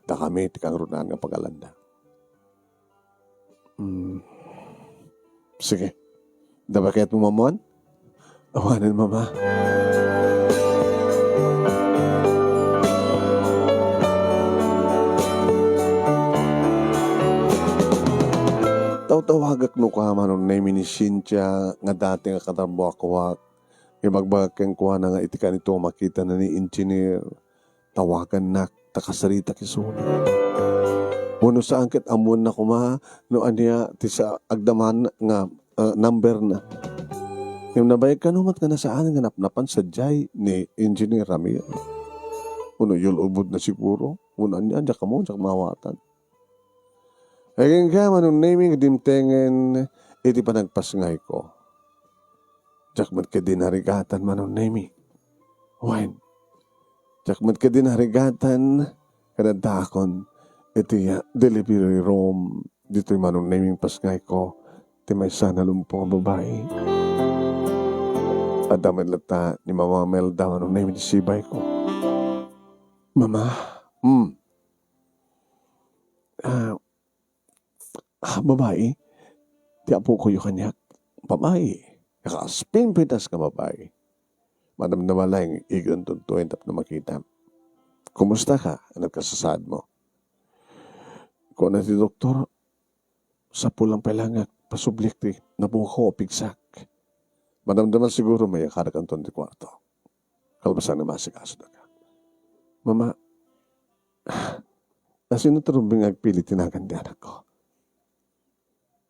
da kami tikang runan nga pagalanda. Sige. Da ba kaya't mo mamuan? Awanan mama. Tawagak no kaman ng name ni Cynthia nga dati nga katarbo ako ibagbag kang kuha na nga itikan ito makita na ni engineer tawagan na takasarita kisuna. Puno sa angkit amon na kuma no anya ti sa agdaman nga number na. Yung nabayag ka numat nga nasaan nga napnapan sa jay ni engineer Ramil. Puno yul ubod na siguro. Puno anya ka mo sa mawatan. Aging ka manong naming dimtengen iti panagpasngay ko. Jakmat ka din harigatan manong naming. Wine. Jakmat ka din harigatan kadadakon iti delivery room dito'y manong naming pasngay ko ti may sana lumpong babae. Adamad lata ni Mama Melda manong naming sibay ko. Mama, babae, di apo ko yung kanyak. Babae, nakaspin pitas ka babae. Madam na wala yung igon tuntuin tap na makita. Kumusta ka? Ano kasasad mo? Kung na si doktor, sa pulang palangak, pasublik di, nabuha ko pigsak. Madam naman siguro may akarak ang 24. Kalbasan na masikaso na ka. Mama, nasino tarumbing agpili tinagan di anak ko?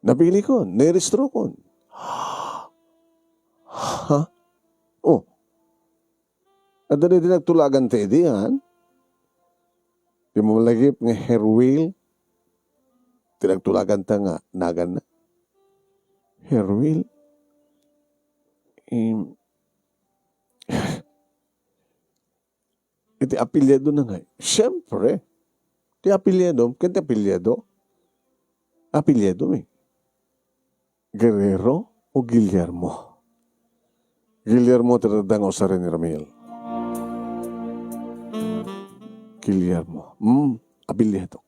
Napili ko, nirestro ko. Ha? Oh. At dali din nagtulagan tayo diyan. Di mo malagip ng hair wheel. Tinagtulagan ta nga, nagan na. Hair wheel. Iti apilyado na nga. Siyempre. Ti apilyado. Kaya apilyado. Apilyado eh. Guerrero o Guillermo? Guillermo tinadang o sa rin ni Ramil. Guillermo. Apilyado.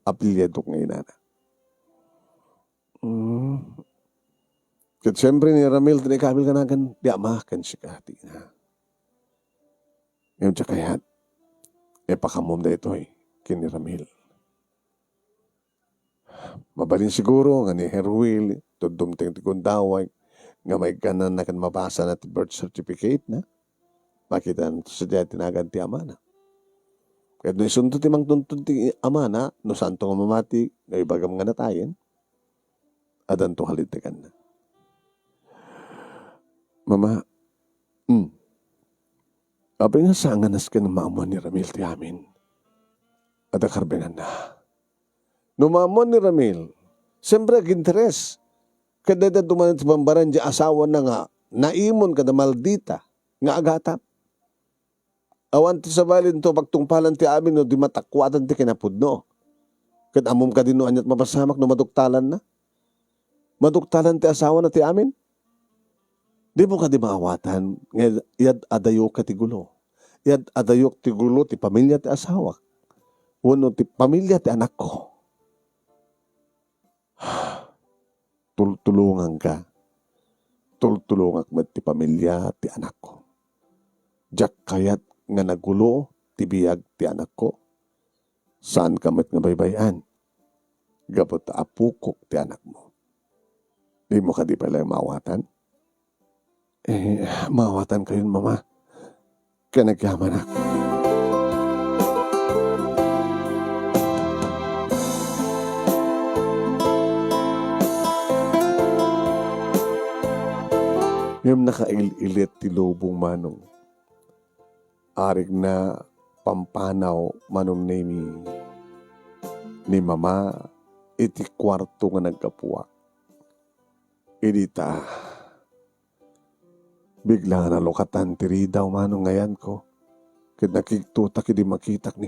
Apilyado ngayon na. Kasi siyempre ni Ramil, tinikabil ka nagan, di amakan siya kahati na. Ngayon siya kayat, pakamom na ito kini Ramil. Mabalin siguro nga ni Herwil, tudumting tikundawag, nga may ganan na kan mabasa na birth certificate na. Makita sa diya tinagan ti ama na. Kaya doon isunto ti mang tuntun ti ama na, no santo nga mamati, nga ibagam nga natayin, adan to halitikan na. Mama, apay nga sanganas ka ng maamuan ni Ramil ti amin. At akarbenan na. Numamon ni Ramil, siyempre ginteres. Kadada dumanan sa bambaran di asawa na nga, naimon ka na maldita, nga agatap. Awan ti sa balin to, pagtungpalan ti amin, no, di matakwatan ti kinapudno. Kad amom ka din no, anyat mapasamak, no, maduktalan na. Maduktalan ti asawa na ti amin. Di mo ka di maawatan, yad adayo ka ti gulo. Yad adayo ti gulo, ti pamilya ti asawa. Uno ti pamilya ti anak ko. Tultulungan ka. Tultulungan mo ti pamilya ti anak ko. Diyak kayat nga nagulo ti biyag ti anak ko. Saan ka mat nga baybayan? Gabot apukok ti anak mo. Di mo ka di pala mawatan? Mawatan kayon mama. Kaya nagyaman ako. Yung nakailit ti lobong manong. arig na pampanaw manon ni mama iti kwarto nga nagkapuak. Idita, bigla nga nalukatan tiri daw manong ngayan ko. Kaya nakiktutak hindi makitak ni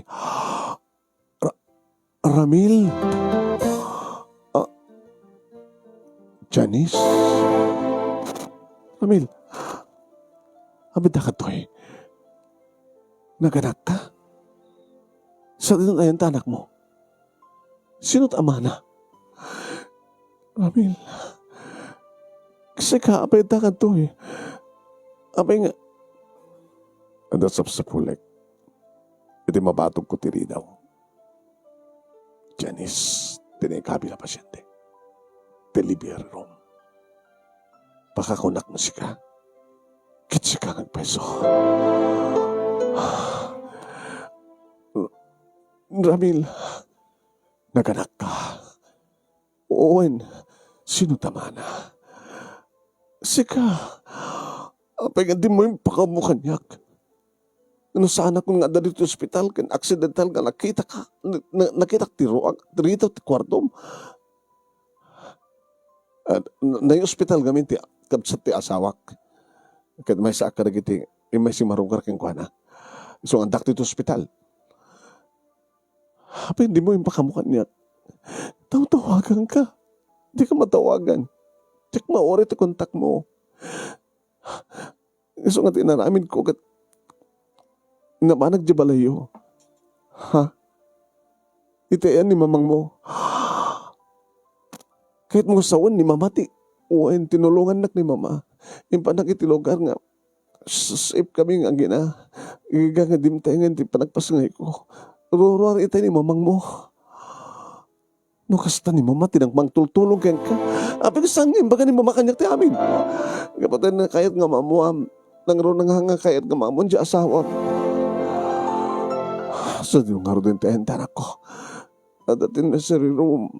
Ramil. Janice? Ramil, abida ka to eh. Naganak ka? Sa dinun ayan anak mo? Sino't ama na? Ramil, kasi ka, abida ka to eh. Abay nga, andasap sa pulik. Iti mabatog ko tiri daw. Janice, tinikabi na pasyente. Deliver room. Pakakunak na siya. Kitsi ka ng peso. Ramil, naganak ka. Owen, sino tama na? Sika, apay nga di mo yung pakamukanyak. Ano sana kung nga dali sa ospital, kan accidental ka, nakita ka, nakita tiro, rito ti kwartom. Na yung ospital gamin ti kapsat ti asawak. Kat may sa akarag iti, may si marungar keng kuhana. So ang dakti ti ospital. Apay hindi mo yung pakamukanyak. Tawagan ka. Di ka matawagan. Check maori ti kontak mo. So nga tinaramin ko kat namanag di balayo. Ha? Itayan ni mamang mo. Kahit mo sawan ni mama ti. Uwain, tinulungan nak ni mama. Yung panakitilugar nga. Safe kami nga gina. Iga nga dimtengan ti panagpasangay ko. Ruruar itay ni mamang mo. No kasta ni mama tinagmang tultulong keng ka. Apig sangin baga ni mama kanyak ti amin. Kapatid na kayat nga mamuam. Nangro nang hanga kayat nga mamon di asawa. So di nga ro din tayo tanak ko. At atin na sa room.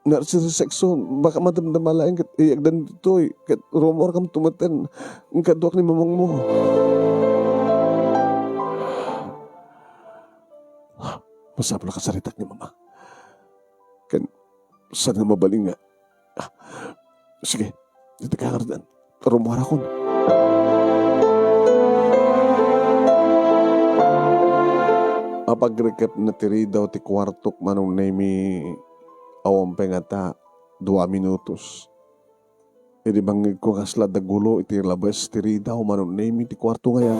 Narsiri sekso. Baka madamdamalayan kat iagdan dito eh. Kat rumor kam tumaten. Ang kaduak ni mamang mo. Masabla ka sa ritak ni mama. Kan saan nga mabaling nga. Sige. Dito ka kardan. Rumor ako na. Apag-recap na tiri daw ti kwartok manong nemi awang pengata 2 minutos. Edi bangig ko kasla dagulo iti labas tiri daw manong nemi ti kwarto ngayon.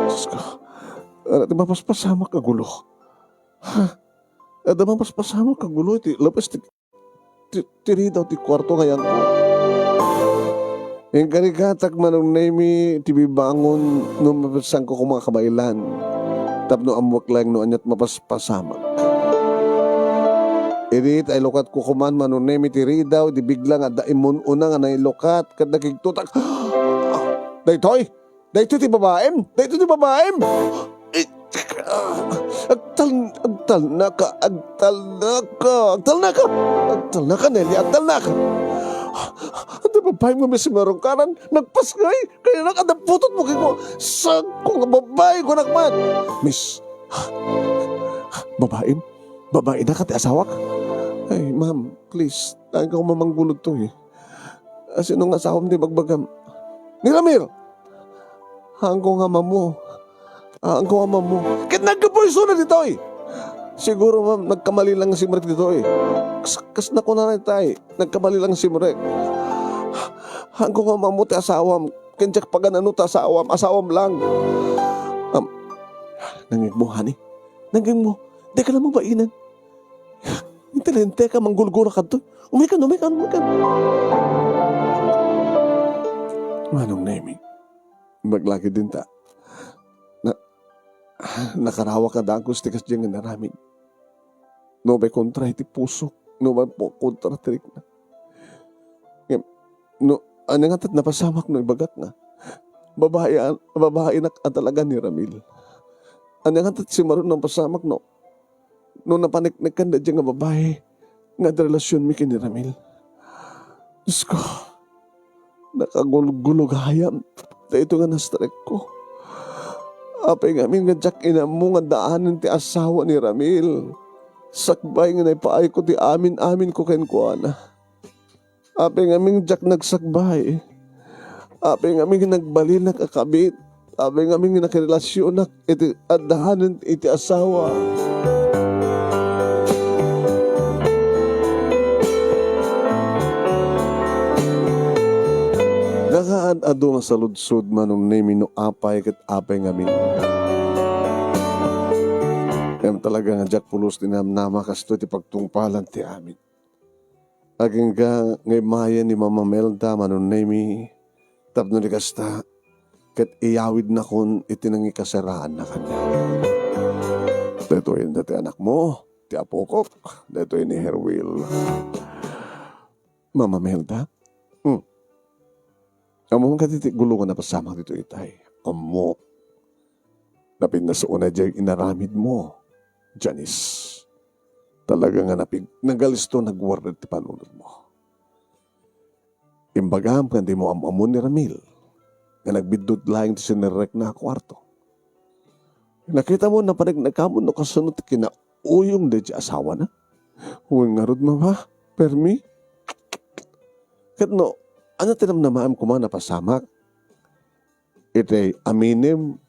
Diyos ko. At mapaspasamak ka gulo. Ha? At mapaspasamak ka gulo iti labas tiri daw ti kwarto ngayon ko. Yung karikatak manong nemi tibibangon no mapasang ko kung mga kabailan. Tapno amwak lang no anyat mapaspasamak. Irit ay lukat ko kuman manong nemi tiri daw di bigla nga daimon una nga nailukat kat nakigtutak. Daytoy! Daytoy ti babaem! Daytoy ti babaem! Agtal na ka, Nelly, agtal na ka. Ante babae mo may simarungkaran, nagpasngay, kaya nakadaputot mo kayo, saan ko nga babae ko nakman? Miss, babae na ka ti asawak? Ay, ma'am, please, tayo ka mamanggulod to eh. Sino nga asawam di magbagam? Ni Ramil! Ang ko nga mamo. Ang ko nga mamo. Kaya nagkapoyso na dito eh. Siguro ma'am, nagkamali lang si Murek dito eh. Kas na ko na rin tayo. Nagkamali lang si Murek. Hanggang nga mamuti asawam. Kenjak paganano ta asawam lang. Nanging mo, honey. Nanging mo. Di ka lang mabainan. Intelente ka, manggulgura ka doon. Umikan. Manong Nemi. Maglaki din ta. Nakarawa ka dagos tikas dyan nga naramid. No may kontra iti puso. No may po kontra tirik na. No, ano nga tat napasamak no ibagat nga. Babae na talaga ni Ramil. Ano nga tat si Maron ng pasamak no. No napaniknik ka na dyan nga babae. Nga relasyon mi kini Ramil. Diyos ko. nakagulgulog hayam. Dito nga na-strike ko. Apay nga min nga jak ina mo nga daanan ti asawa ni Ramil. Sakbay nga naipaay ko ti amin ko kenkuana. Apay nga min jak nagsakbay. Apay nga min nagbalin nakakabit. Apay nga min nakirelasyon nak iti adahanan iti asawa. Nakaan ado nga sa ludsod manong name no apay ket apay nga min. Kaya talaga nga jak pulos tinamnama kasto ti pagtungpalan ti amin. Aging ga ngay maya ni Mama Melda manong name tapno ni kasta ket iyawid na kon iti nang ikasaraan na kanya. Dito yun dati anak mo, ti apokok, dito yun ni Herwil. Mama Melda, amo ka titi gulungan na pasama dito itay. Amo. Napin na sa una dyan inaramid mo, Janice. Talaga nga nagalisto nagwarad ti panunod mo. Imbagam kan di mo amamon ni Ramil. Nga nagbidot lang ti sinirek na kwarto. Nakita mo na parang nagkamon no kasunod kinauyong de asawa na. Huwag nga rod mo ba? Permi? Kat no, ano tinamnamaam ko man napasamak? Ite aminim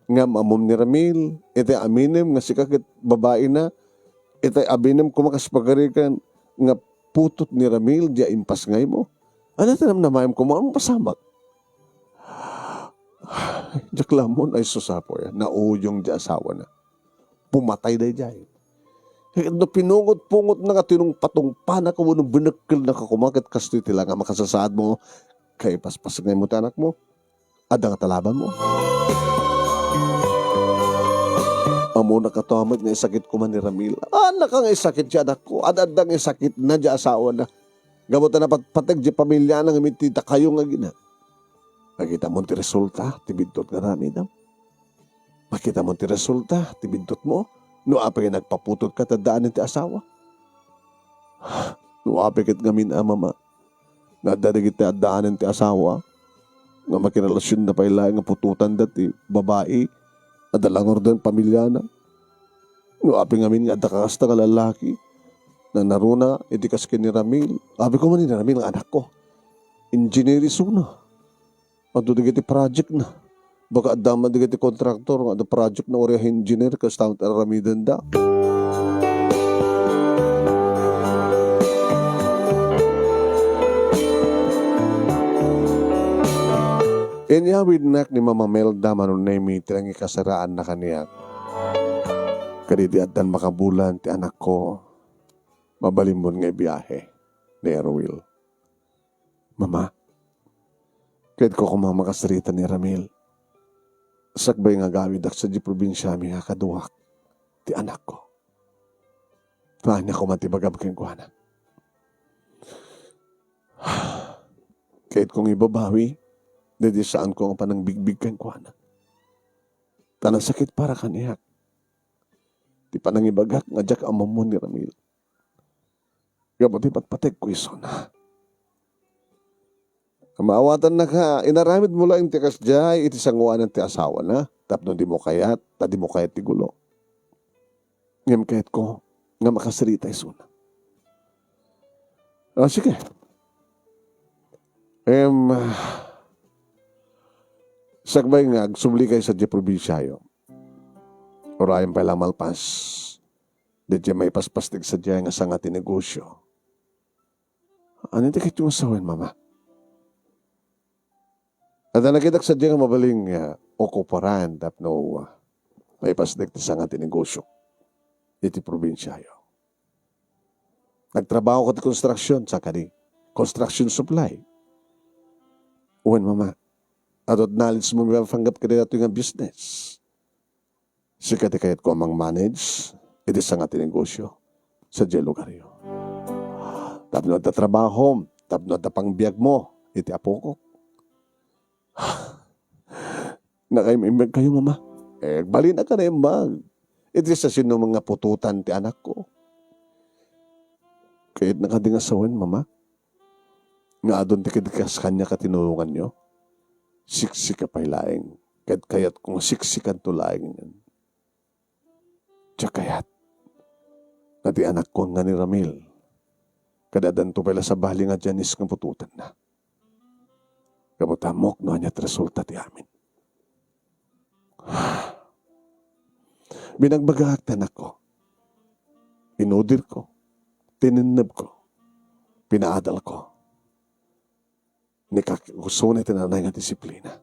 nga mamom ni Ramil. Ite aminim nga sikakit babae na. Ite aminim kumakaspagarikan nga putot ni Ramil dia impas ngay mo. Ano tinamnamaam ko man pasamak? Jaklamon ay susapo yan. Nauyong di asawa na. Pumatay na dyan. No, pinungot-pungot na nga tinong patungpa na ko nung binakil na kakumakit kasto tila nga makasasaad mo kay paspas ngay mo tanak mo. Ada nga talaban mo. Amo na katamad nga isakit ko man ni Ramil. Anak nga isakit siya anak ko. Ada nga isakit na di asawa na. Gamot na patag di pamilya na nga mitita kayo nga gina. Makita mo ti resulta, tibidtot nga rami dam. Makita mo ti resulta, tibidtot mo. No apay nagpaputot ka tadaan ti asawa. No apay ket ngamin mama. Nadadigit ti adaan ti asawa. Nga makirelasyon na pala nga pututan dati babae. Adalangor din pamilya na. No apay ngamin nga adakasta ka lalaki. Na naruna iti kaskin ni Ramil. Abi ko man ni Ramil nga anak ko. Engineering na. Adudigit ti project na. Baka adama di kiti kontraktor nga project na ori engineer kas taon aramidan da. Inyawid nak ni Mama Melda manon nemi tilang ikasaraan na kaniya. Kadidi adan makabulan ti anak ko. Mabalimbon nga biyahe ni Erwil. Mama, kahit ko kumamakasarita ni Ramil. Sakbay nga gawid ak sa di probinsya mi nga kaduwak ti anak ko. Paanya ko matibagab keng kuhanan. Kahit kong ibabawi, didi saan ko ang panangbigbig keng kuhanan. Tanang sakit para kaniyak. Ti panangibagak nga jak amamon ni Ramil. Gabot ipatpatek ko iso na. Maawatan na ka, inaramid mo lang ti kasjay, iti sanguanan ti asawa na, tapno di mo kayat, di mo kayat ti gulo. Ngam kahit ko, nga makasarita iso na. Sige. Sagbay nga, sumli kayo sa di probinsyayo. Orayan pa lang malpas. Di may paspastig sa di nga sa nga tinegosyo. Ano ti kayo masawin, mama? At nakitak sa diyan nga mabaling okuparan tapno may pasdek ti sa nga tinegosyo. Iti probinsyayo. Nagtrabaho ko ti construction sa kani. Construction supply. Uwan mama. Adot knowledge mo mapanggap ka dito yung business. Sikati kayat ko amang manage. Iti sa nga tinegosyo. Sa diyan lugaryo. Tapno at trabaho. Tapno at pangbiag mo. Iti apo ko. Nakaimbag kayo, mama. Bali na ka na imbag. Ito sa sino mga pututan ti anak ko. Kahit nakadingasawin, mama. Nga adon ti kadikas kanya katinulungan nyo. Siksik ka pa'y laing. Kayat kung siksikan to laing yan. Kayat. Nati anak ko nga ni Ramil. Kadadan to pala sa bali nga Janice nga pututan na. Kabutamok no anyat resulta ti amin. Binagbagahaktan ako. Inudir ko. Tininab ko. Pinaadal ko. Gusto na tinanay nga disiplina.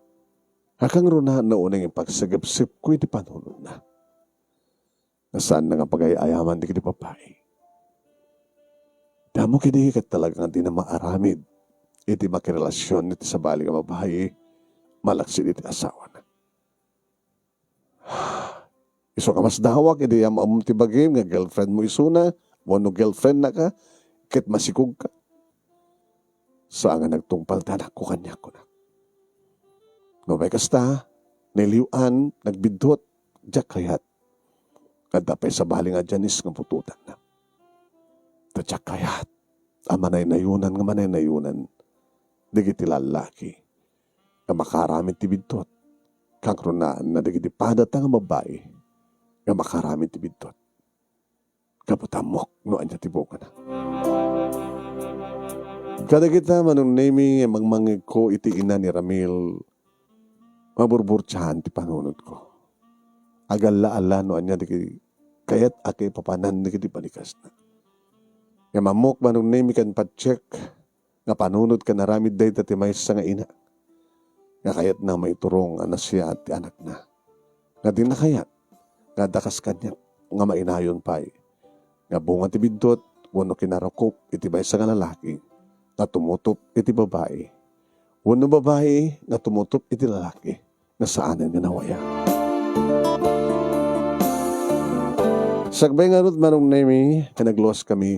Hakang runa na unang yung pagsagapsip ko iti panunod na. Nasaan na nga pag-ayaman di kiti papai. Damo kini kat talaga nga di na maaramid. Iti makirelasyon iti sa bali nga mabahay. Malaksid iti asawa na. Iso ka mas dawak, iti amam ti bagim nga girlfriend mo isuna. Wano girlfriend na ka. Kit masikog ka. Saan nga nagtungpal tanak ko kanya ko na. No may kasta, niliwan, nagbidot, jak kayat. At dapay sa bali nga Janice nga pututan na. Tadyak kayat. Amanay nayunan nga manay nayunan. Digiti lalaki. Nga makaramit ti bidot. Kang runaan na digiti padat nga babae. Nga makaramit ti bidot. Kaputamok no anya tibukan na. Kada kita manong naming mangmangig ko iti ina ni Ramil, maburburtsahan ti panunod ko. Agala-ala no anya di kayat ake papanan di kiti panikas na. Nga mamok manong naming kan pa-check, nga panunod ka naramid day tati may sa nga ina. Nga kayat na may turong anas siya at anak na. Nga din na kayat, nga dakas kanya, nga mainayon pa nga bunga ti bidot, wano kinarakop, iti may sa nga lalaki. Na tumutop iti babae. Wano babae na tumutop iti lalaki na saanan nga nawaya. Sagbay nga ron manong nemi, nagluwas kami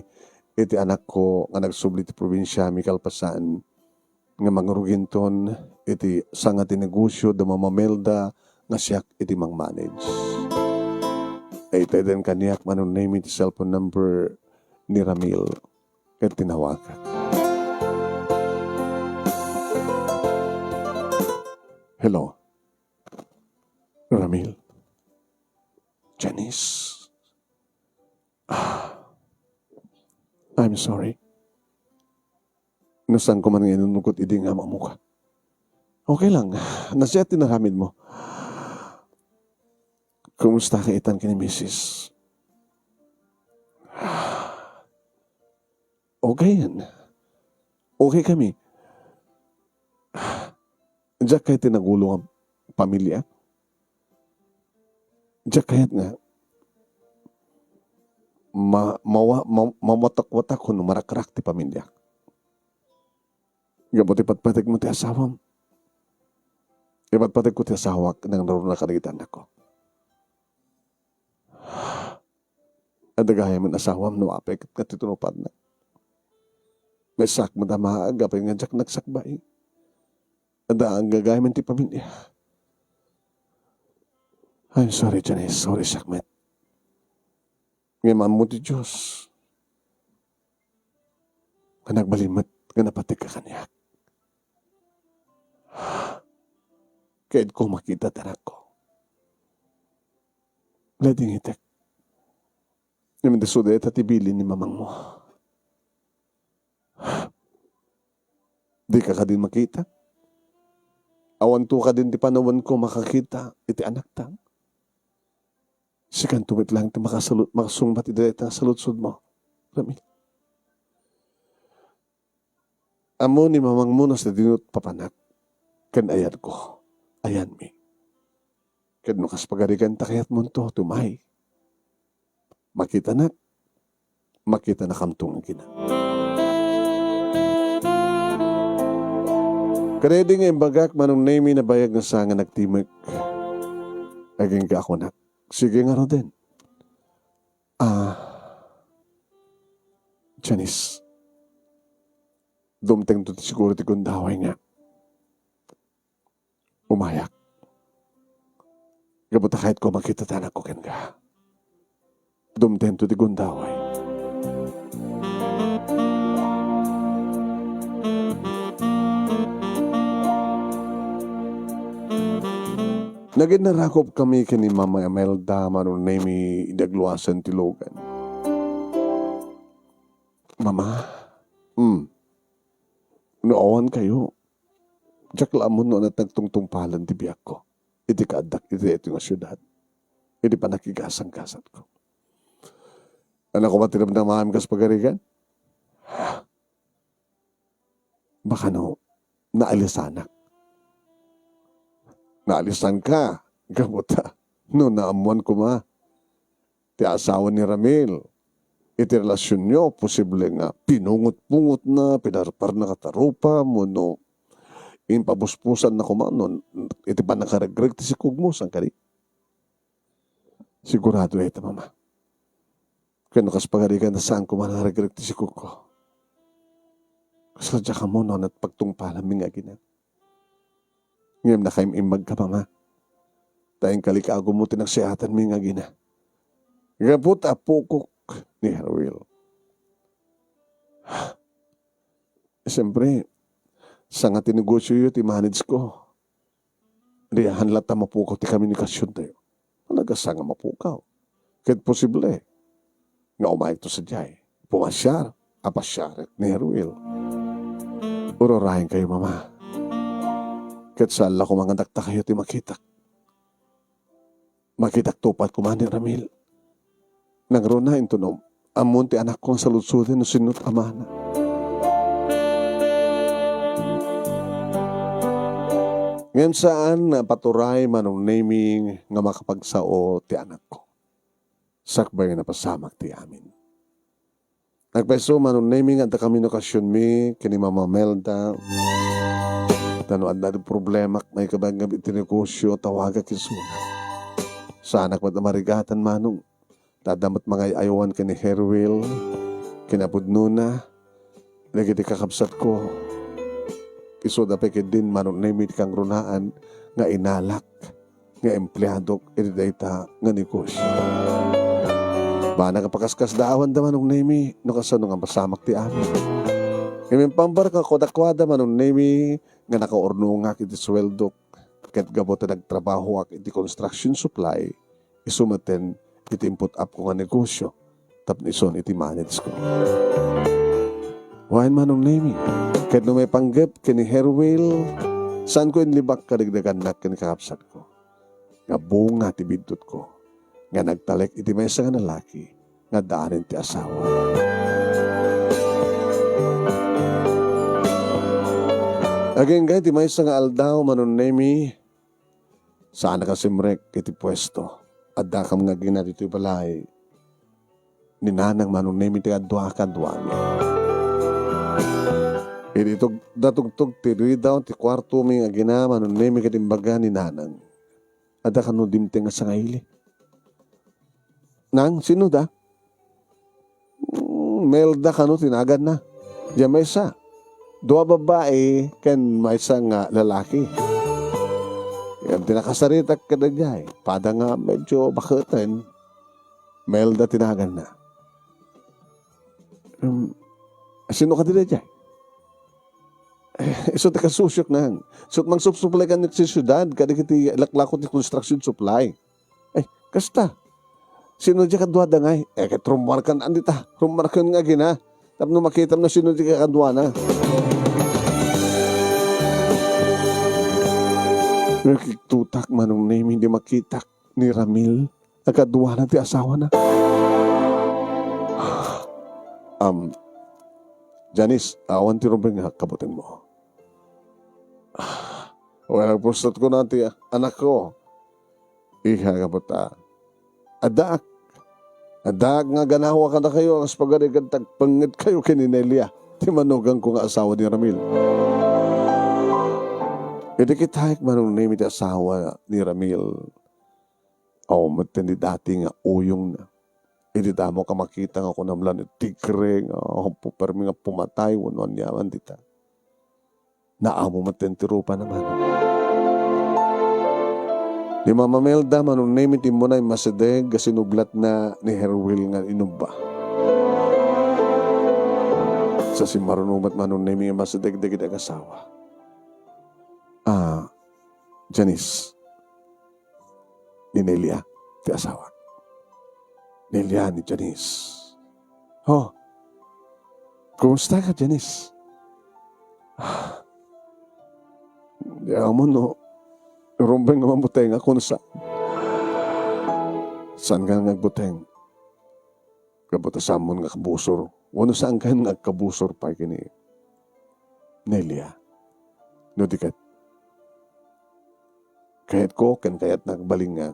iti anak ko nga nagsubli ti probinsya mi Kalpasan nga manguruginton iti sanga ti negosyo da mamamelda nga siyak iti mang manage. Ay tayo din kaniyak manong nemi ti cellphone number ni Ramil ket tinawagan. Hello, Ramil. Janice. I'm sorry. Nasaan ko man ngayon nunukot idi nga mamuka. Okay lang. Nasiyat tinaramid mo. Kumusta ka itan kini Mrs.? Okay yan. Okay kami. Diyak kahit tinagulong ang pamilya. Diyak kahit nga mamatak-watak ko nung marakrak ti pamilya. Gabuti patpatik mo ti asawam. Ipatpatik ko ti asawak nang naroon na kaligitan ako. At nagaya mo asawam no apek at titunupad na. May sak mo na maaga pa yung nga diyak nagsakbay. Ada ang gagawin ti pamilya. I'm sorry, Janice. Sorry, Sakmet. Ngayon mo ti Diyos. Nga nagbalimat, nga napatik ka kanya. Kahit ko makita tanak ko. Lading itek. Naman da suda at tibilin ni mamang mo. Di ka din makita. Awan to ka din ti panawan ko makakita iti anak tang. Sikan tumit lang ti makasungbat iti itang salutsod mo. Ramil. Amo ni mamang munas na dinut papanak. Kan ayan ko. Ayan mi. Kan nukas pagarigan takayat mo to tumay. Makita na. Makita na kamtong ang kina. Karedi nga imbagak manong name na bayag nga sanga nagtimik. Aging ka ako na. Sige nga rin din. Janice. Dumteng to siguro ti kundaway nga. Umayak. Gabuta kahit ko makita tanak ko ken ka. Dumteng to ti kundaway. Naginarakop kami kini Mama Imelda manong nami idagluasan tilogan. Mama, nooan kayo. Diyak lamon no at nagtungtungpalan ti biyak ko. Iti kaadak iti nga syudad. Iti pa nakigasang-gasat ko. Anak ko matinam na maam kas pagarigan? Baka no, naalisanak. Naalisan ka, gamuta. No, naamuan ko ma. Ti asawa ni Ramil. Iti relasyon nyo, posible nga pinungot-pungot na, pinarpar na katarupa mo, no. Impabuspusan na kumanon, iti pa nakaregreg ti si Kugmos, ang kari. Sigurado ito, Mama. Kaya nakas pagarigan na saan kumanaregreg ti si Kugko. Kasadya ka mo noon at pagtungpalam nga ginan. Ngayon na kayong imag ka, Mama. Tayong kalikago mo tinagsiyatan mi nga gina. Gabot apukok ni Herwil. Siyempre, sa nga tinegosyo yun, ti-manage ko. Riyahan lata mapukaw ti komunikasyon tayo. Malagasa nga mapukaw. Kahit posible, nga umayag to sa jay. Pumasyar, apasyar ni Herwil. Urorahin kayo, Mama. Kahit saan ko mga dakta kayo ti makitak. Makitak tupat ko man ni Ramil. Nangro na intunom, amon ti anak kong saludsudin no sinut amana. Ngayon saan paturay manong naming nga makapagsao ti anak ko. Sakbay na pasamak ti amin. Nagpeso manong naming at kami nokasyon mi kini Mama Melda. Tanoan na problema may kabagab itinegosyo tawaga kisuna. Sa anak mat marigatan manong tadamat mga ayawan kini Herwil kinapudno na nagiti kakabsat ko. Iso da peke din manong naming kang runaan nga inalak nga empleyado iti dayta nga negosyo. Ba nakapakaskas daawan da manong nemi no kasano nga masamak ti amin. Ngayon pambar ka kodakwada manong nemi nga nakaorno nga iti sweldo ket gabot na nagtrabaho ak iti construction supply isumaten iti input up ko nga negosyo tapno ison iti manage ko. Wain manong nemi ket no may panggep kini Herwil saan ko inlibak kadigdagan na kini kakapsat ko. Nga bunga ti bidtot ko. Nga nagtalek iti may isa nga nalaki nga daanin ti asawa. Again guys, iti may isa nga aldaw manunemi saan nakasimrek iti pwesto. Adda kam nga gina dito balay ninanang manunemi ti kadwa-kadwami. Iti datugtog ti ridaw ti kwarto mi nga gina manunemi katimbaga ni nanang. Adda kanu dimte nga sangayli. Nang, sino da? Melda kanu tinagan na. Diyan may isa. Dua babae, ken may isa nga lalaki. Yan tinakasaritak ka na dyan. Pada nga medyo bakutin. Melda tinagan na. Sino ka din na dyan? Iso ta kasusyok na. So, mang supply ka sa syudad, kadikiti laklakot ni construction supply. Kasta. Sino di kadwa da ngay? Ket rumarkan andita. Rumarkan nga gina. Tapno makita na sino di kadwa na. Nakiktutak manong name hindi makitak ni Ramil. Nagkadwa na ti asawa na. Janice, awan ti rumbeng nga kabutin mo. Well, pusat ko na ti anak ko. Iha kabuta. Adak nga ganawa ka na kayo ang spagarigan tagpangit kayo kininelia. Ti manugang ko nga asawa ni Ramil. Iti kitahik manong name iti asawa ni Ramil. Matindi dati nga uyong na. Iti damo ka makita nga kunamlan iti tigre nga pupermi nga pumatay wanon yaman dita. Naamo matentirupa naman. Di Mama Melda, manong name iti mo na yung masadeg, kasinuglat na ni Herwil nga inumba. Sa si marunumat manong name yung masadeg, dagit ang asawa. Janice, ni Nelia, ti asawa. Nelia ni Janice. Oh, kumusta ka, Janice? Di mo no, rumbeng nga mabuteng ako sa saan ka nagbuteng? Kabutasamon nga kabusor. Wano saan ka nagkabusor pa kini Nelia? No di kahit ko, kahit nagbaling nga,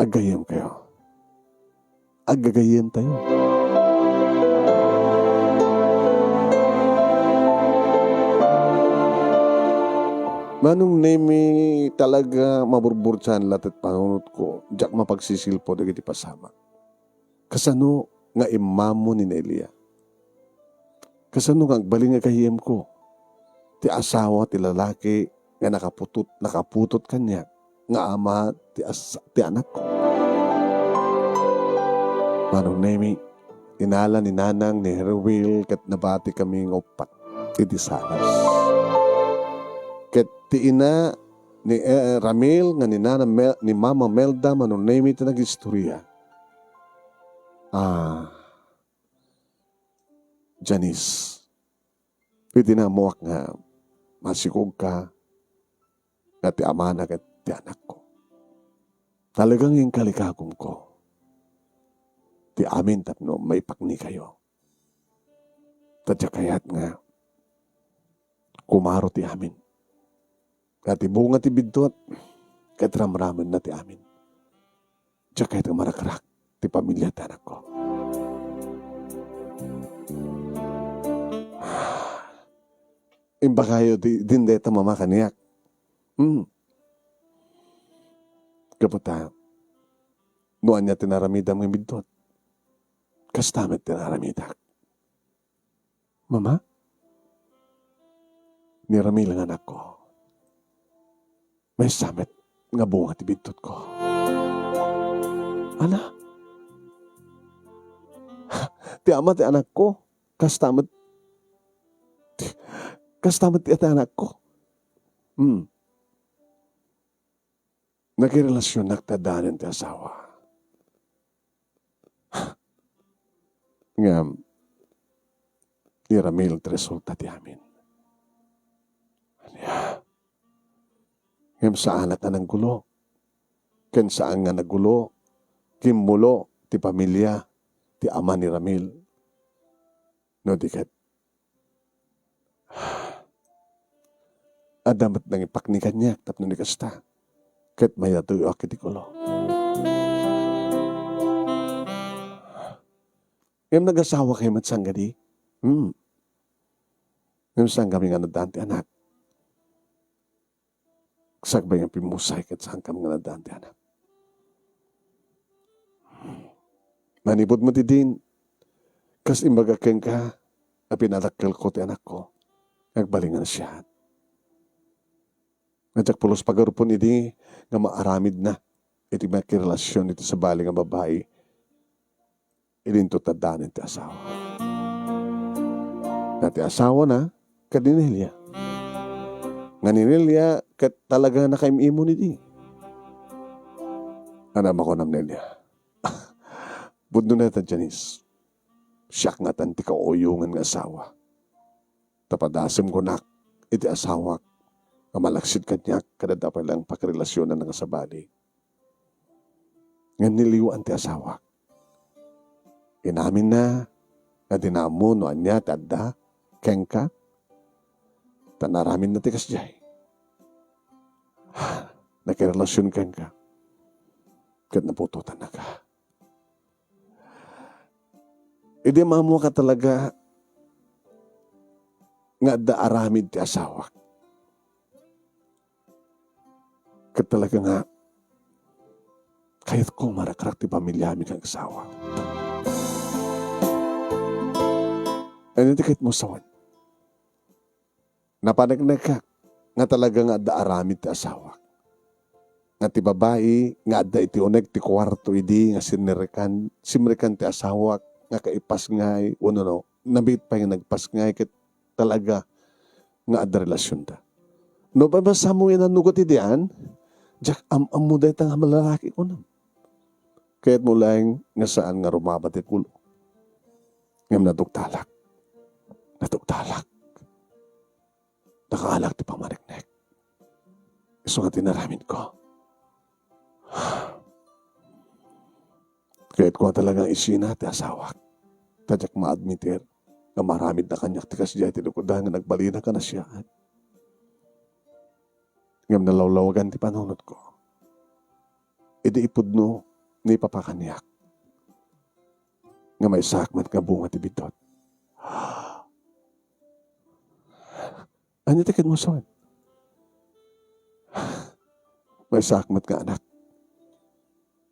agayam kayo. Agagayam tayo. Manong nemi talaga maburburtsan lahat panunot ko, diyak mapagsisilpo dagiti pasama. Kasano nga imamo ni Nelia? Kasano nga agbaling nga kahiyem ko? Ti asawa, ti lalaki, nga nakaputot kanya, nga ama, ti anak ko. Manong nemi, inala ni nanang ni Herwil kat nabati kami ng upat, iti salas. Ket ti ina ni Ramil nga ni Mama Melda manong nemi iti nag-istorya. Janice, pwede na muwak nga masikog ka nga ti ama na kat ti anak ko. Talagang yung kalikagom ko. Ti amin tapno may pakni kayo. Tadya kayat nga kumaro ti amin. Kati bunga ti bidot, kahit ramraman na ti amin. Diya kahit marakrak ti pamilya ti anak ko. Imba kayo din deta mamakaniyak. Kaputa, nuan niya tinaramidam ng bidot. Kastamit tinaramidak. Mama, nirami lang anak ko. May samit nga bunga ti bidtot ko. Ana? Ti ama ti anak ko. Kastamit ti anak ko. Nakirelasyon nagtadanan ti asawa. Nga, niramil ti resulta ti amin. Ngam saan at anang gulo. Ken saan nga nagulo. Kimulo ti pamilya. Ti ama ni Ramil. No dikat. Adamat nang ipaknikan niya. Tapno ni kasta. Ket may atuyo akit ikulo. Ngam nag-asawa kayo matsang gadi. Ngam saan kami nga nadaan ti anak. Sagbay ang pimusay kat saan kami nga nadaan ti anak. Manibod mo ti din. Kas imbagakeng ka. A pinadakkel ko ti anak ko. Nagbalingan siya. Nadyak pulos pagarupon idi. Nga maaramid na. Iti makirelasyon iti sa bali nga babae. Ilinto tadanin ti asawa. Na ti asawa na. Kadinilya. Nga ninilya. Kat talaga nakaimimo ni di. Anam ako nam nilya. Budno na ta Janice. Siyak nga tanti ka oyungan nga asawa. Tapadasim ko nak. Iti asawa. Nga malaksid kanyak. Kada dapat lang pakirelasyonan nga sa bali. Nga niliwan ti asawa. Inamin na. Na dinamo no anya tadda. Kengka. Tanaramin na ti kasjay. Nakirelasyon kengka. Kat napututan na ka. Hindi mamu ka talaga nga daaramid ti asawa. Kat talaga nga kahit kung marakrak ti pamilya mi kang asawa. Ano ti kahit mo sawan? Napanagnak ka nga talaga nga daaramid ti asawa. Nga ti babae nga adda iti uneg ti kwarto idi nga simrikan ti asawa nga kaipas ngay, nabit pa yung nagpas ngay, kat talaga nga ada relasyon ta. No, babasa mo yan ang nugot idiyan, Diyak mo dahi nga malalaki ko na. Kaya't mo lang nga saan nga rumabat ikulo. Ngam natugtalak. Natugtalak. Nakaalak ti pamariknek. Iso nga tinaramin ko. Kaya't ko talagang isina ti asawak. Tadyak maadmitir nga maramid na kanyak ti kasya ti lukudan nga nagbalina ka na siya. Ngam nalawlawagan ti panunod ko. Idi ipudno ni papakanyak. Nga may sakmat nga bunga ti bitot. Ano tikid mo son? May sakmat nga anak.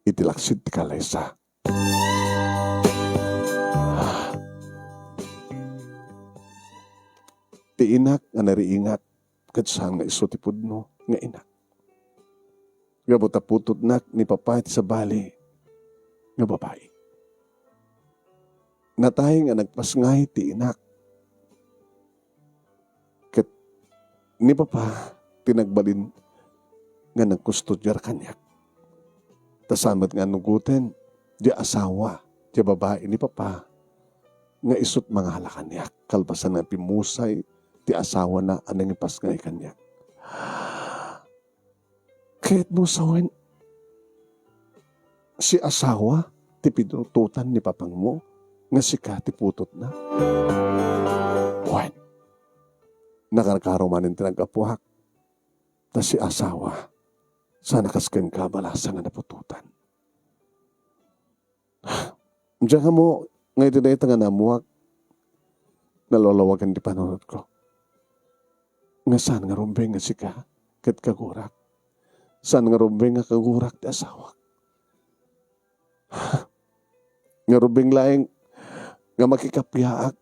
Itilaksid ti kalaysa. Ti inak nga nariingat kat saan nga iso ti pudno nga inak. Gabot putot nak ni papay sa bali nga babae. Natay nga nagpasngay ti inak. Kat ni papa tinagbalin nga nagkustudyar kanyak. Tasamat nga nugutin di asawa di babae ni papa nga isut mga halakanyak. Kalpasan nga pimusay ti asawa na anang ipasngay kanyak. Kahit mo sawen, si asawa, ti pinututan ni papang mo, nga si Kati putot na. Buwan, nakarkaromanin tinagkapuhak, ta si asawa, sana kaskeng kabalasa nga napututan. Diyan mo, ngayon din ito nga namuhak, nalalawagan di panunod ko. Nga saan nga rumbeng nga si ka, kat kagurak. Saan nga rumbeng nga kagurak ti asawa. Nga rumbeng laing nga makikapyaak.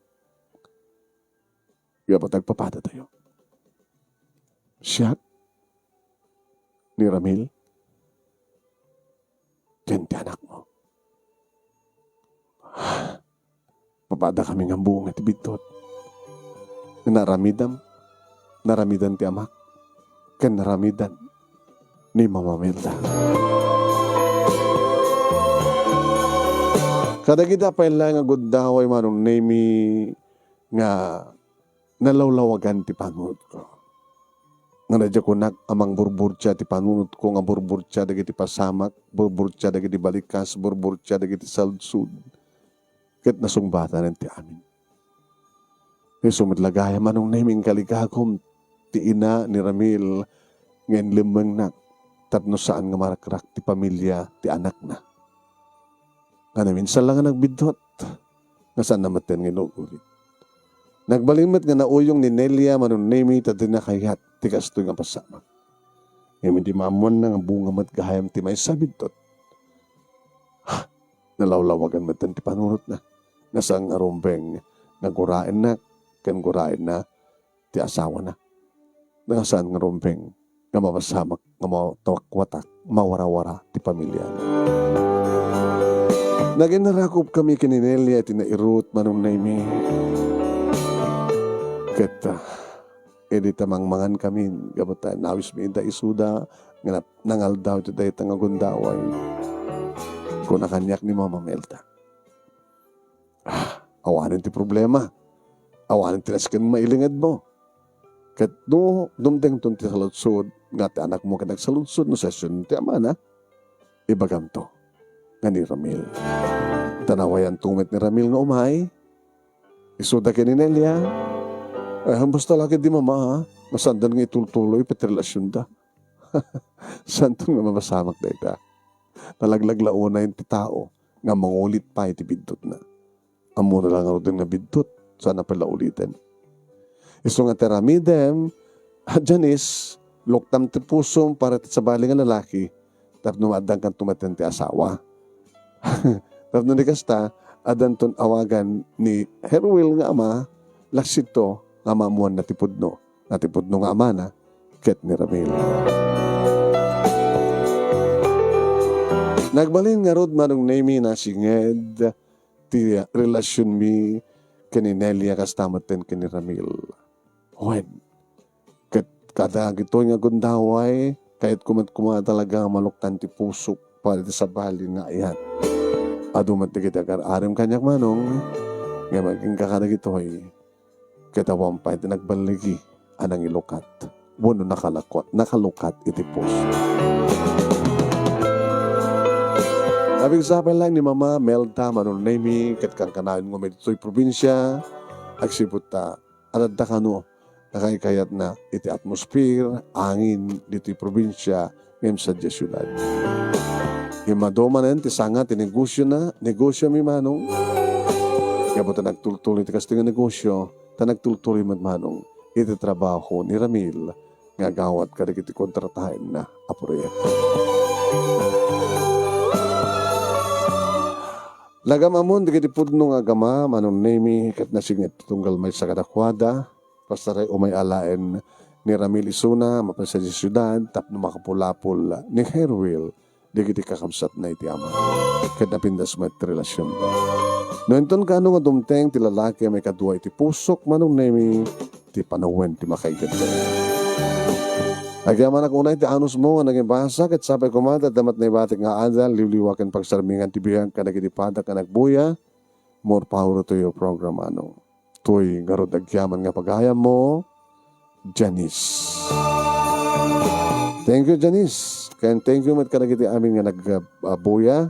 Nga patagpapada tayo. Siya ni Ramil, yan ti anak mo. Papada kami nga buong at bitot. Naramidan ti amak, kan naramidan ni Mama Melda. Kada kita pa lang nga gudaway manong nemi nga nalawlawagan ti panunod ko. Nga nadya ko amang burburtya ti panunod ko, nga burburtya dagiti pasamak, burburtya dagiti balikas, burburtya dagiti saludsud. Kat nasungbatan ti amin. Kaya sumitlagaya manong naming kaligagom ti ina ni Ramil ngayon limang na tapno saan nga marakrak ti pamilya ti anak na. Nga minsan lang nga nagbidot nga saan namaten nga inuulit. Nagbalimit nga nauyong ni Nelia manong nami tati na kayat ti kastoy nga pasamak. Ngayon hindi mamuan na nga bunga mat gahayam ti may sabidot. Nalawlawagan matan ti panunot na. Nasang arumbeng nagurain na, kan gurain na ti asawa na. Nasaan nga rumbeng nga mapasamak, nga matawak-watak, mawara-wara ti pamilya na. Naginarakop kami kininelya at inairut manong naimi. Kat edita mangmangan kami, gabata nawis mi inda isuda, nga nangal daw ito dahit nga gundaway. Kung nakanyak ni Mama Melda. Awanin ti problema. Awanin ti nasken mailingad mo. Kat no, dumdeng ton ti saludsod, nga ti anak mo ka nagsaludsod no sesyon ti ama na, ibagam to, nga ni Ramil. Tanawayan tumit ni Ramil nga umay, isuda ka ni Nelia, hambos talaki di mama ha, masandan nga itultuloy, petirelasyon da. Santong nga mabasamak da ita. Nalaglaglauna yung ti tao, nga mangulit pa iti bidtot na. Amo na lang ako din nga bidtot, sana pala ulitin. Iso nga teramidem, Janis, loktam ti pusong para sa bali nga lalaki, tapno maadang kang tumaten ti asawa. Tapno di kasta, adan ton awagan ni Herwil nga ama, laksito, nga mamuan na tipudno nga ama na, ket ni Ramil. Nagbalin nga rod manong name na singed, ti relasyon mi kani Nelia kastamaten kani Ramil. When, kada gito nga gundaway, Kahit kuma talaga maluktan ti pusok para sa bali nga ayan. Adumat ti kita arim kanyak manong, nga maging kakaragitoy, kitawang pa iti nagbaligi, anang ilukat. Wano nakalukat iti puso. Sabing sapay lang ni Mama Melda Manunemi, kat kang kanayon ng medito'y probinsya, agsipot ta, anad da kano, nakaikayat na iti atmosphere, angin, dito'y probinsya, ngayon sa syudad. Himadoma na yan, tisanga, tinegosyo mi manong. Kaya po ta nagtultuloy, ti kasting negosyo, ta nagtultuloy manong, iti trabaho ni Ramil, nga gawat ka iti kontratahin na aproyekto. Lagam amon, di kiti pudno nga gama, manong nemi, kat nasingit tunggal may sa kadakwada, pastaray umay alaen ni Ramil Isuna, mapasa di syudad, tapno makapulapol ni Herwil, di kiti kakabsat na iti ama. Kat napindas mat relasyon. Noenton ka nga dumteng ti lalaki may kadua iti pusok, manong nemi, ti panawen ti makaigat ka. Agyaman ako na iti anus mo nga naging basa, kat sapay kumata, damat na ibatik nga adal, liwliwakan pagsarmingan ti biyang ka nagitipata ka nagbuya, more power to your program, ano. Tuy garod agyaman nga pagayam mo, Janice. Thank you, Janice. Kaya thank you mat ka nagiti amin nga nagbuya.